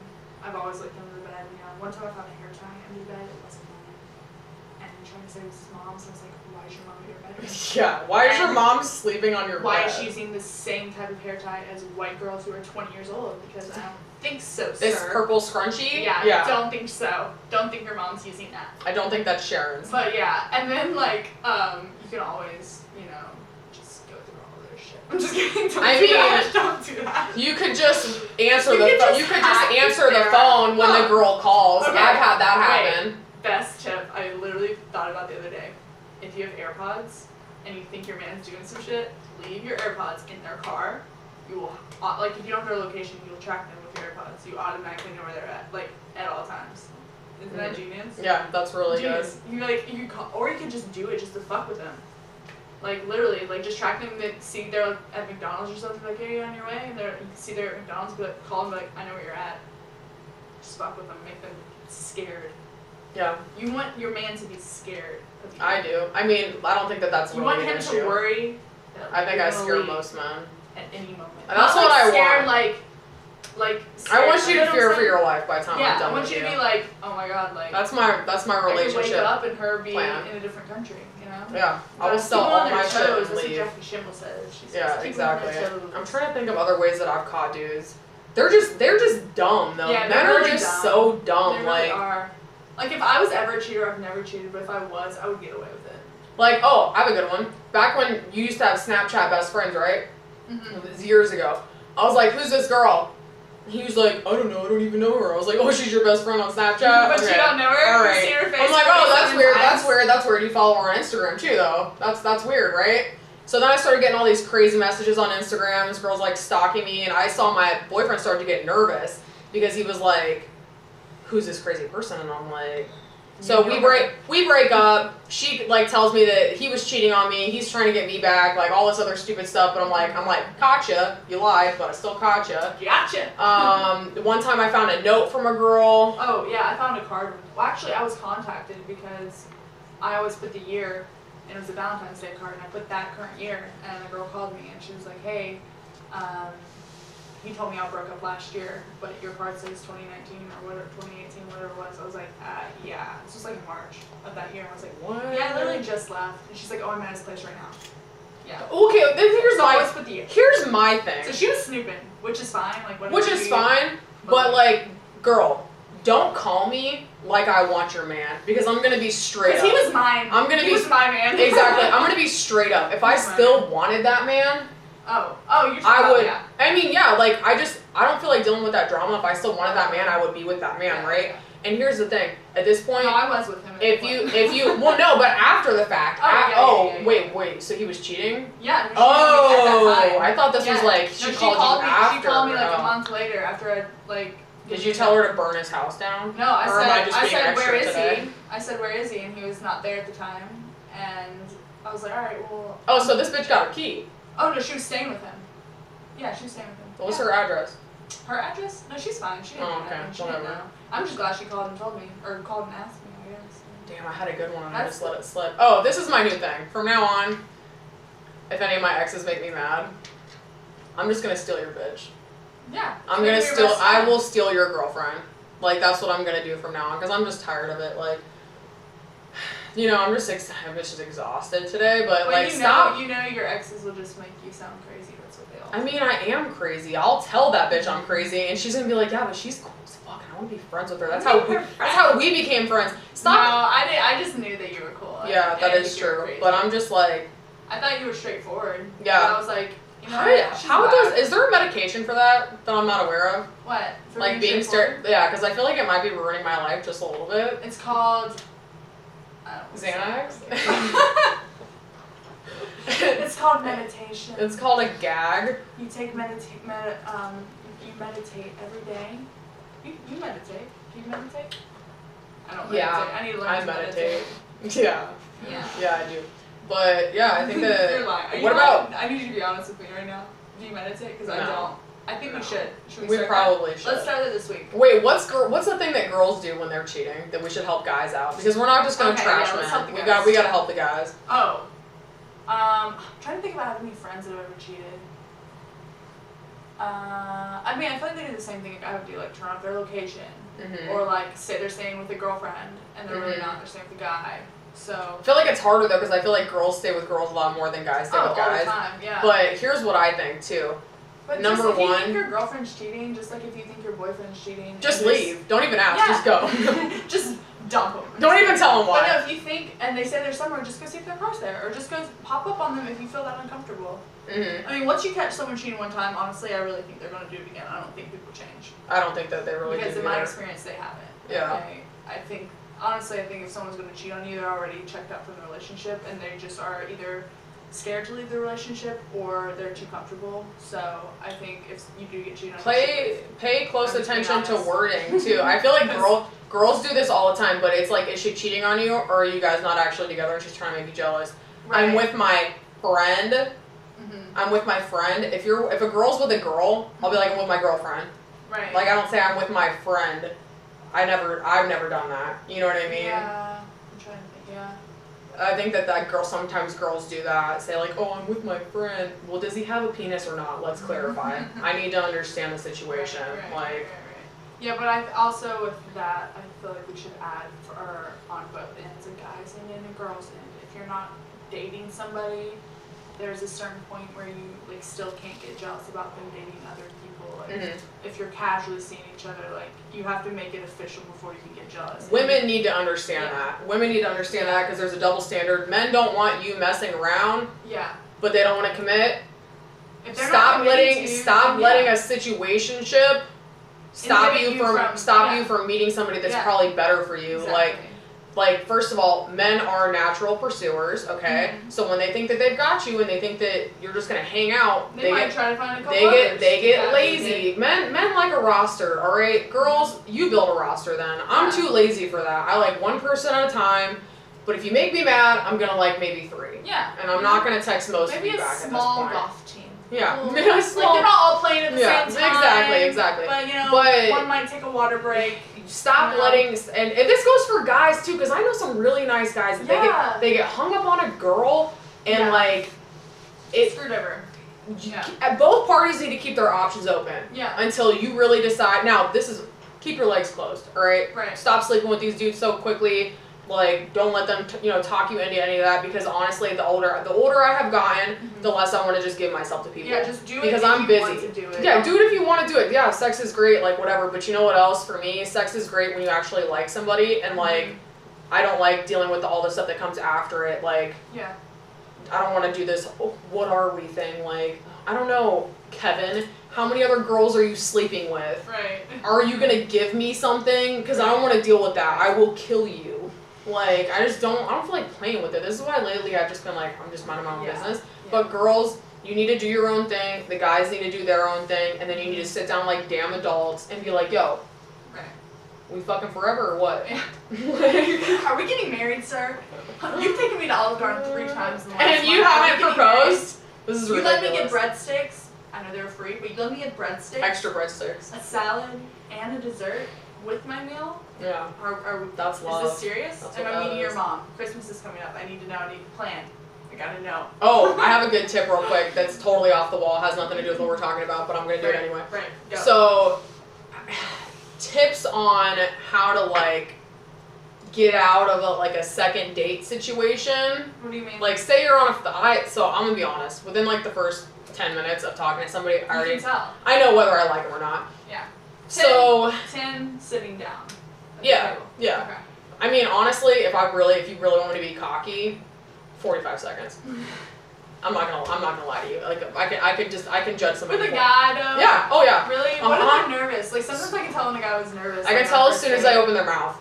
I've always looked under the bed. You know, one time I found a hair tie under the bed. It wasn't mine. And trying to say it was his mom's. I was like, why is your mom at your bed? Yeah. Why is your mom sleeping on your bed? Why is she using the same type of hair tie as white girls who are 20 years old? Because I don't think so, sir. This purple scrunchie? Yeah. Don't think so. Don't think your mom's using that. I don't think that's Sharon's. But yeah, and then like you can always, you know, just go through all their shit. I'm just kidding. Don't do that. You could just answer You could just answer the phone when the girl calls. Okay. I've had that happen. Wait, best tip I literally thought about the other day. If you have AirPods and you think your man's doing some shit, leave your AirPods in their car. You will, like, if you don't know their location, you'll track them with your AirPods. You automatically know where they're at, like, at all times. Isn't that genius? Yeah, that's really genius. Good. You could call, or you could just do it just to fuck with them. Like, literally, like, just track them, see they're like, at McDonald's or something, like, hey, you're on your way, and you can see they're at McDonald's, be like, call them, be like, I know where you're at. Just fuck with them, make them scared. Yeah. You want your man to be scared of you. I do. I mean, I don't think that's you really want him an issue. to worry. I think I scare most men. At any moment. And that's what I want. Like scared, I want you to fear for your life by the time I'm done with you. I want you to be like, oh my god, like. That's my relationship. I could wake up and her be plan. in a different country, you know? Yeah. I will sell all my shit and That's what leave. Jeffrey Schimmel says. She says Yeah, keep exactly. on their toes. I'm trying to think of other ways that I've caught dudes. They're just dumb though. Yeah, men really are just dumb. so dumb. They really are. Like if I was ever a cheater, I've never cheated, but if I was, I would get away with it. Like, oh, I have a good one. Back when you used to have Snapchat best friends, right? Mm-hmm. It was years ago. I was like, who's this girl? He was like, I don't know, I don't even know her. I was like, oh, she's your best friend on Snapchat? But okay. you don't know her? All right. You see her face I'm like, oh, that's weird, times. that's weird. You follow her on Instagram too, though. That's weird, right? So then I started getting all these crazy messages on Instagram. This girl's like stalking me, and I saw my boyfriend start to get nervous because he was like, who's this crazy person? And I'm like, so we break up. She like tells me that he was cheating on me. He's trying to get me back, like all this other stupid stuff. But I'm like, caught ya. You lied, but I still caught ya. Gotcha. One time I found a note from a girl. Oh yeah, I found a card. Well, actually, I was contacted because I always put the year, and it was a Valentine's Day card, and I put that current year. And the girl called me, and she was like, hey, he told me I broke up last year, but your card says 2019 or whatever, 2018, whatever it was. I was like, yeah. This was like in March of that year. I was like, what? Yeah, I literally just left. And she's like, oh, I'm at his place right now. Yeah. Okay, then here's my thing. So she was snooping, which is fine. Like, which is fine, but like, girl, don't call me like I want your man, because I'm gonna be straight up. Because he was mine. He was my man. Exactly. I'm gonna be straight up. If I still wanted that man. Oh, you're talking about, yeah. I mean, yeah, like, I don't feel like dealing with that drama. If I still wanted that man, I would be with that man, yeah, right? Yeah. And here's the thing, at this point. No, I was with him. If you, well, no, but after the fact. Wait, so he was cheating? Yeah. I thought this was like, she called you after. She called me like a month later after I, like. Did you tell her to burn his house down? No, I said, where is he? I said, where is he? And he was not there at the time. And I was like, all right, well. Oh, so this bitch got a key. Oh, no, she was staying with him. Yeah, she was staying with him. What was her address? Her address? No, she's fine. She didn't She didn't know. I'm just glad she called and told me, or called and asked me, I guess. Damn, I had a good one and I just let it slip. Oh, this is my new thing. From now on, if any of my exes make me mad, I'm just gonna steal your bitch. Yeah. I will steal your girlfriend. Like, that's what I'm gonna do from now on, because I'm just tired of it. Like, you know, I'm just exhausted today, but like, stop. You know your exes will just make you sound crazy. That's what they all do. I mean, I am crazy. I'll tell that bitch I'm crazy, and she's gonna be like, yeah, but she's cool as fuck, and I want to be friends with her. That's how we became friends. Stop. No, I just knew that you were cool. Yeah, that is true. But I'm just like. I thought you were straightforward. Yeah. But I was like, You know, is there a medication for that I'm not aware of? What? For like being yeah, because I feel like it might be ruining my life just a little bit. It's called Xanax. It's called meditation. It's called a gag. You take you meditate every day. You meditate. Do you meditate? I don't meditate. Yeah, I need to learn to meditate. Yeah. Yeah, I do. But yeah, I think that. You're lying. What about? I need you to be honest with me right now. Do you meditate? Because I don't. I think we should. Should we start probably that? should. Let's start it this week. Wait, what's the thing that girls do when they're cheating that we should help guys out? Because we're not just gonna trash men. We gotta help the guys. Oh. I'm trying to think about how many friends that have ever cheated. I mean, I feel like they do the same thing a guy would do, like turn off their location, or like say they're staying with a girlfriend and they're really not. They're staying with a guy. So. I feel like it's harder though, because I feel like girls stay with girls a lot more than guys stay with guys. All the time, yeah. But here's what I think too. But Number just if one, you think your girlfriend's cheating, just like if you think your boyfriend's cheating, just leave. Don't even ask. Yeah. Just go. Just dump them. Don't even tell them why. But no, if you think and they say they're somewhere, just go see if their car's there, or just go pop up on them if you feel that uncomfortable. I mean, once you catch someone cheating one time, honestly, I really think they're going to do it again. I don't think people change. I don't think that they really do. Because in my experience, they haven't. Yeah. I think, honestly, I think if someone's going to cheat on you, they're already checked out from the relationship, and they just are either scared to leave the relationship or they're too comfortable. So I think if you do get cheated on, pay close attention to wording too. I feel like girls do this all the time, but it's like, is she cheating on you, or are you guys not actually together and she's trying to make you jealous? Right. I'm with my friend. I'm with my friend. If a girl's with a girl, I'll be like, I'm with my girlfriend. Right. Like, I don't say I'm with my friend. I've never done that. You know what I mean? Yeah. I'm trying to think. Yeah. I think sometimes girls do that. Say like, oh, I'm with my friend. Well, does he have a penis or not? Let's clarify. I need to understand the situation. Right. Yeah, but I also with that, I feel like we should add on both ends, a guy's end and a girl's end. If you're not dating somebody, there's a certain point where you like still can't get jealous about them dating other people. Like, if you're casually seeing each other, like you have to make it official before you can get jealous. Women need to understand that. Women need to understand that because there's a double standard. Men don't want you messing around. Yeah. But they don't want to commit. If they're stop not letting a situationship stop you from meeting somebody that's probably better for you. Exactly. Like, first of all, men are natural pursuers, okay? So when they think that they've got you and they think that you're just gonna hang out, they might try to find a couple they get lazy. Men like a roster, all right? Girls, you build a roster then. I'm too lazy for that. I like one person at a time. But if you make me mad, I'm gonna like maybe 3. Yeah. And I'm not gonna text most of you back at this point. Maybe a small golf team. Yeah. Like they're not all playing at the same time. Exactly. But one might take a water break. Stop letting, and this goes for guys too, because I know some really nice guys that they get hung up on a girl and like screwed over. Both parties need to keep their options open. Yeah. Until you really decide. Now keep your legs closed. All right. Right. Stop sleeping with these dudes so quickly. Like, don't let them, talk you into any of that, because honestly, the older I have gotten, the less I want to just give myself to people. Yeah, just do it because I'm busy. Want to do it. Yeah, do it if you want to do it. Yeah, sex is great, like whatever. But you know what else? For me, sex is great when you actually like somebody, and like, I don't like dealing with all the stuff that comes after it. Like, I don't want to do this. Oh, what are we thing? Like, I don't know, Kevin. How many other girls are you sleeping with? Right. Are you gonna give me something? Because I don't want to deal with that. I will kill you. Like, I don't feel like playing with it. This is why lately I've just been like, I'm just minding my own business. But girls, you need to do your own thing. The guys need to do their own thing. And then you need to sit down like damn adults and be like, yo, we fucking forever or what? Are we getting married, sir? You've taken me to Olive Garden 3 times in the last month. And you haven't proposed? This is ridiculous. You let me get breadsticks. I know they're free, but you let me get breadsticks. Extra breadsticks. A salad and a dessert with my meal. Yeah. That's love. Is this serious? And I'm meeting your mom. Christmas is coming up. I need to know. I need to plan. I gotta know. Oh, I have a good tip real quick that's totally off the wall. Has nothing to do with what we're talking about, but I'm gonna do it anyway. Right. Go. So, tips on how to like get out of a second date situation. What do you mean? Like, say you're on so I'm gonna be honest. Within like the first 10 minutes of talking to somebody, I know whether I like them or not. Yeah. 10 sitting down. Yeah. Okay. I mean, honestly, if you really want me to be cocky, 45 seconds. I'm not gonna lie to you. Like I can judge somebody. With a guy though. Yeah. Oh yeah. Really? What if they're nervous? Like sometimes I can tell when a guy was nervous. I can tell as soon as they open their mouth.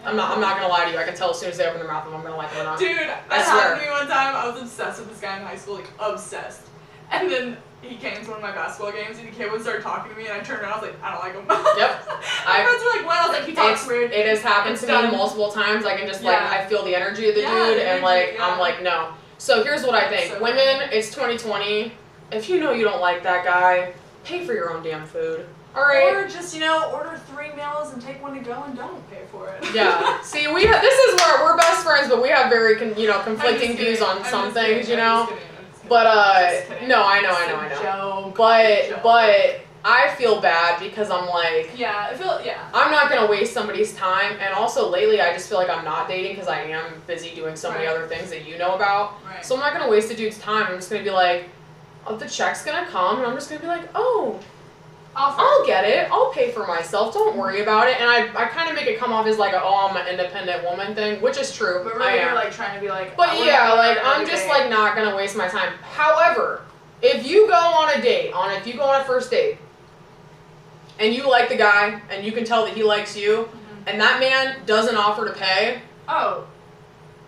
I'm not gonna lie to you. I can tell as soon as they open their mouth if I'm gonna like it or not. Dude, that happened to me one time. I was obsessed with this guy in high school, like obsessed. And then he came to one of my basketball games, and he came and started talking to me, and I turned around, I was like, I don't like him. Yep. My friends were like, what? I was like, he talks weird. It has happened to me multiple times. I can just like, I feel the energy of the dude, and like, I'm like, no. So here's what I think. So women, it's 2020. If you know you don't like that guy, pay for your own damn food. All right. Or just, order 3 meals and take one to go and don't pay for it. Yeah. See, this is where we're best friends, but we have very, conflicting views on some things, But no, I know. But I feel bad because I'm like, I'm not gonna waste somebody's time, and also lately I just feel like I'm not dating because I am busy doing so many other things that you know about. Right. So I'm not gonna waste a dude's time. I'm just gonna be like, oh, the check's gonna come, and I'm just gonna be like, oh. I'll get it. I'll pay for myself. Don't worry about it. And I kind of make it come off as like I'm an independent woman thing, which is true. But really, you're like trying to be like. But yeah, like I'm just like not gonna waste my time. However, if you go on a date, if you go on a first date, and you like the guy, and you can tell that he likes you, and that man doesn't offer to pay. Oh,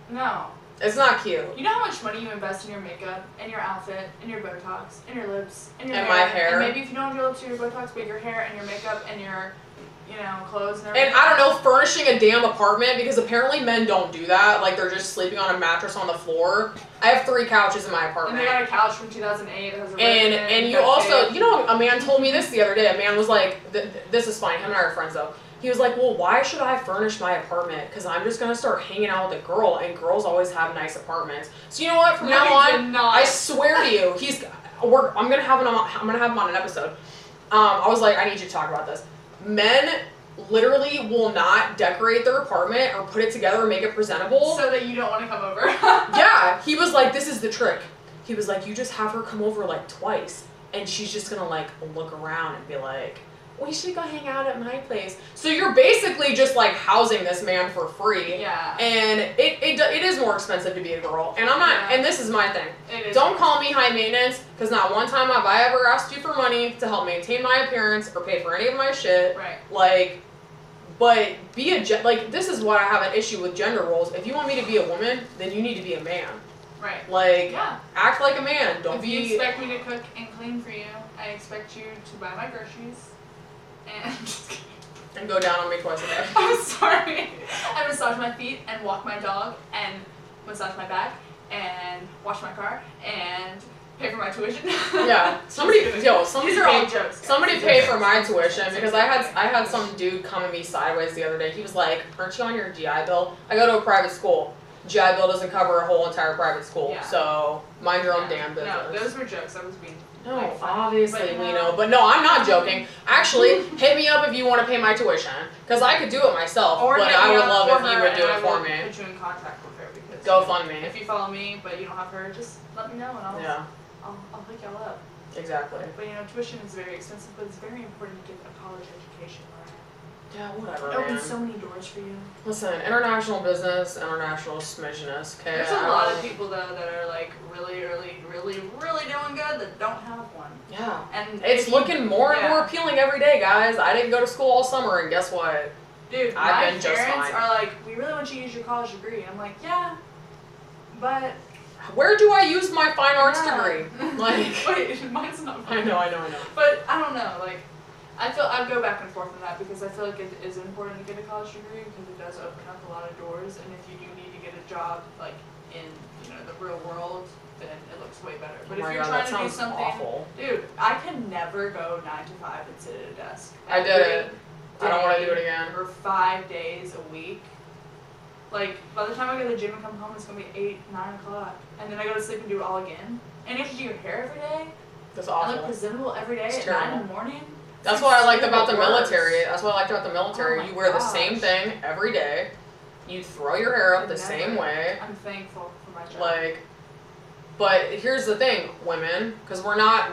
no. It's not cute. You know how much money you invest in your makeup, and your outfit, and your Botox, and your lips, and your hair. My hair. And maybe if you don't have your lips or your Botox, but your hair and your makeup and your, clothes and everything. And I don't know, furnishing a damn apartment, because apparently men don't do that. Like, they're just sleeping on a mattress on the floor. I have 3 couches in my apartment. And they got a couch from 2008 that has a and you also, a man told me this the other day. A man was like, this is funny. Him and I are friends, though. He was like, well, why should I furnish my apartment? Because I'm just going to start hanging out with a girl, and girls always have nice apartments. So you know what? From now on, I swear to you, I'm going to have him on an episode. I was like, I need you to talk about this. Men literally will not decorate their apartment or put it together and make it presentable. So that you don't want to come over. Yeah. He was like, this is the trick. He was like, you just have her come over like twice, and she's just going to like look around and be like, we should go hang out at my place. So you're basically just like housing this man for free. Yeah. And it is more expensive to be a girl. And I'm not, and this is my thing. Don't call me high maintenance, because not one time have I ever asked you for money to help maintain my appearance or pay for any of my shit. Right. Like, but this is why I have an issue with gender roles. If you want me to be a woman, then you need to be a man. Right. Like, act like a man. If you expect me to cook and clean for you, I expect you to buy my groceries. And go down on me twice a day. I'm sorry. I massage my feet and walk my dog and massage my back and wash my car and pay for my tuition. Yeah. Somebody These are all jokes. Guys. Somebody pay for my tuition, because I had some dude come at me sideways the other day. He was like, aren't you on your GI Bill? I go to a private school. GI Bill doesn't cover a whole entire private school. Yeah. So mind your own damn business. No, those were jokes. I was being No, obviously we know. But no, I'm not joking. Actually, hit me up if you want to pay my tuition, because I could do it myself, but I would love if you would do it for me. Put you in contact with her, because GoFundMe. If you follow me but you don't have her, just let me know and I'll hook y'all up. Exactly. But tuition is very expensive, but it's very important to get a college education, right? Yeah, whatever. It opens so many doors for you. Listen, international business, international smidgeness. Okay. There's a lot of people though that are like really doing good that don't have one. Yeah. And it's looking more and more appealing every day, guys. I didn't go to school all summer, and guess what? Dude, I've been my just parents fine. are like, we really want you to use your college degree. I'm like, yeah, but where do I use my fine arts degree? Like, wait, mine's not. I know. But I don't know, like. I'd go back and forth on that, because I feel like it is important to get a college degree, because it does open up a lot of doors, and if you do need to get a job like in the real world, then it looks way better. But if you're trying to do something, dude, I can never go 9 to 5 and sit at a desk. I did it. I don't want to do it again. For 5 days a week. Like, by the time I go to the gym and come home, it's gonna be 8, 9 o'clock, and then I go to sleep and do it all again. And you have to do your hair every day. That's awful. And look presentable every day at 9 in the morning. That's what I liked about the military. That's what I liked about the military. You wear the same thing every day. You throw your hair up the same way. I'm thankful for my job. Like, but here's the thing, women, because we're not.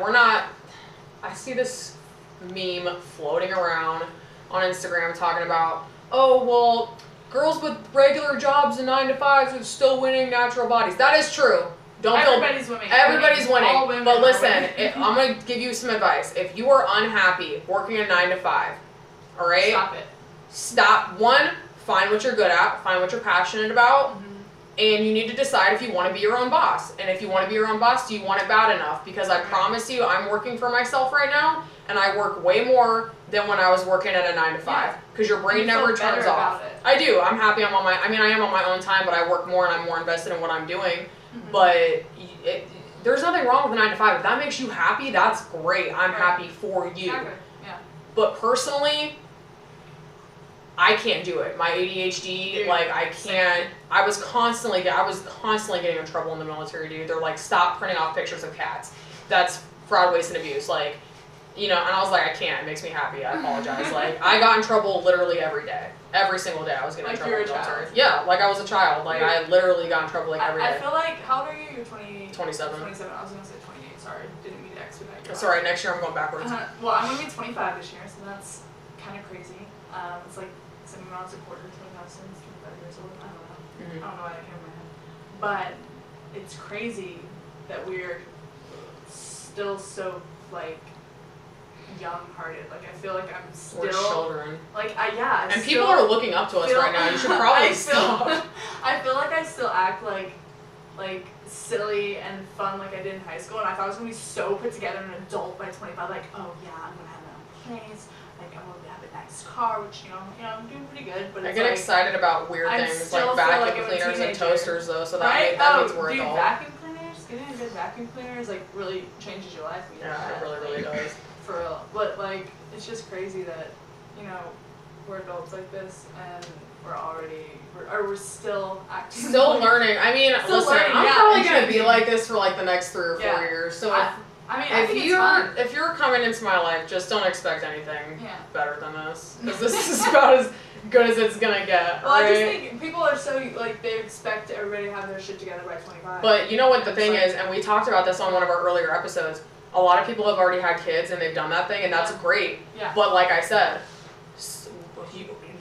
I see this meme floating around on Instagram talking about, oh well, girls with regular jobs and 9 to 5s are still winning natural bodies. That is true. Everybody's winning. Everybody's winning. All women But listen, are winning. I'm going to give you some advice. If you are unhappy working a 9 to 5, all right? Stop it. Stop. One, find what you're good at, find what you're passionate about, and you need to decide if you want to be your own boss. And if you want to be your own boss, do you want it bad enough? Because I promise you, I'm working for myself right now, and I work way more than when I was working at a 9 to 5. Because your brain never turns off. I do. I'm happy I'm on my, I am on my own time, but I work more and I'm more invested in what I'm doing. But there's nothing wrong with a 9 to 5. If that makes you happy, that's great. I'm happy for you. Exactly. Yeah. But personally, I can't do it. My ADHD, Dude, like I can't. I was constantly getting in trouble in the military, dude. They're like, stop printing off pictures of cats. That's fraud, waste, and abuse. Like, you know, and I was like, I can't. It makes me happy. I apologize. Like, I got in trouble literally every day. Every single day I was getting in trouble in the military. Yeah, like I was a child. Like I literally got in trouble like every day. I feel like, how old are you? You're 20... 27. 27. I was going to say 28. Sorry. Didn't mean to expedite you. It's alright. Next year I'm going backwards. Well, I'm going to be 25 this year, so that's kind of crazy. It's like 7 months a quarter, 25 cents, 25 years old. I don't know. I don't know why that came in my head. But it's crazy that we're still so, like, young-hearted. Like, I feel like I'm still... We're children. Like, and people are looking up to us right now. You should probably stop. I feel like I still act like silly and fun like I did in high school, and I thought I was going to be so put together an adult by 25, like, oh yeah, I'm going to have my own place, like, I'm going to have a nice car, which, you know, I'm doing pretty good, but it's I get excited about weird things, like vacuum cleaners and toasters, though, so that means we're adult. Vacuum cleaners? Getting a good vacuum cleaner is, like, really changes your life. Yeah, it really, really does. For real. But, like, it's just crazy that, you know, we're adults like this, and we're still acting. Still learning. I mean, listen, I'm probably going to be like this for like the next 3 or 4 years. So I think if you're coming into my life, just don't expect anything better than this. Because this is about as good as it's going to get. Well, I just think people are so, like, they expect everybody to have their shit together by 25. But you know what the thing is, and we talked about this on one of our earlier episodes, a lot of people have already had kids and they've done that thing, and that's great. Yeah. But like I said,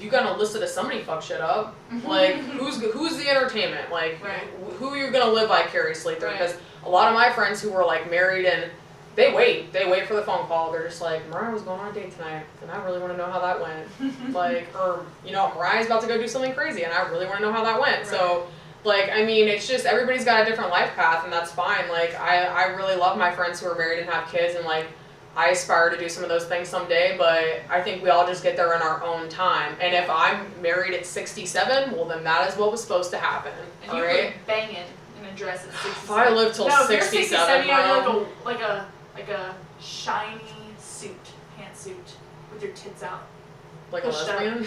you gotta listen to somebody fuck shit up. Like, who's the entertainment? Like, who you're gonna live vicariously through? Because a lot of my friends who were like married and they wait for the phone call. They're just like, Mariah was going on a date tonight, and I really want to know how that went. Like, or you know, Mariah's about to go do something crazy, and I really want to know how that went. So, like, I mean, it's just everybody's got a different life path, and that's fine. Like, I really love my friends who are married and have kids, and like, I aspire to do some of those things someday, but I think we all just get there in our own time. And if I'm married at 67, well, then that is what was supposed to happen. And you were banging in a dress at 67. If I live till 67, you have like a shiny suit, pantsuit, with your tits out. Like a lesbian?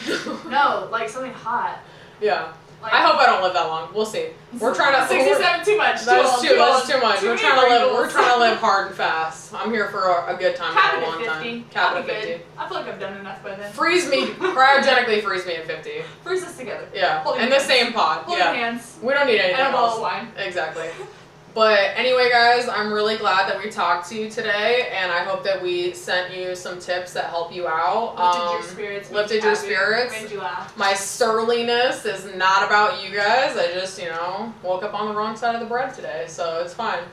No, like something hot. Yeah. Like, I hope I don't live that long. We'll see. We're trying to 67 too much. That's too much. We're trying to live hard and fast. I'm here for a good time, not a long time. Cap at 50. I feel like I've done enough by then. Cryogenically freeze me at 50. Freeze us together. Yeah. In the same pot. Holding hands. We don't need anything else. And a bottle of wine. Exactly. But anyway, guys, I'm really glad that we talked to you today, and I hope that we sent you some tips that help you out. Lifted your spirits. Made you laugh. My surliness is not about you guys. I just, woke up on the wrong side of the bread today, so it's fine.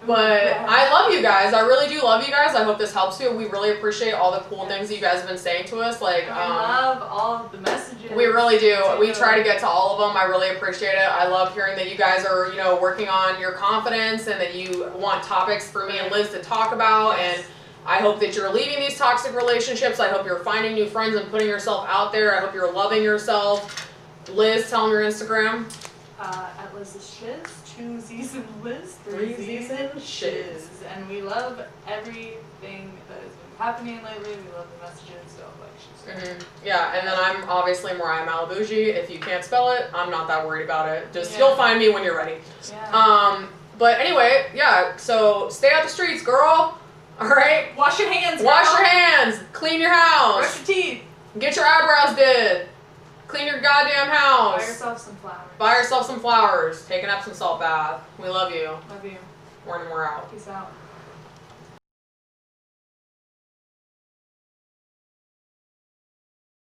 But I love you guys. I really do love you guys. I hope this helps you. We really appreciate all the cool things that you guys have been saying to us. Like, I love all of the messages. We really do. We try to get to all of them. I really appreciate it. I love hearing that you guys are, working on your confidence and that you want topics for me and Liz to talk about. And I hope that you're leaving these toxic relationships. I hope you're finding new friends and putting yourself out there. I hope you're loving yourself. Liz, tell them your Instagram. At Liz's Shiz. 2 Z's in Liz, 3 Z's in Shiz. And we love everything that has been happening lately. We love the messages, so she's Yeah, and then I'm obviously Mariah Malabuji. If you can't spell it, I'm not that worried about it. Just you'll find me when you're ready. Yeah. But anyway, so stay out the streets, girl. All right. Wash your hands. Wash your hands. Clean your house. Brush your teeth. Get your eyebrows did. Clean your goddamn house. Buy yourself some flowers. Buy yourself some flowers. Take an Epsom salt bath. We love you. Love you. We're out. Peace out.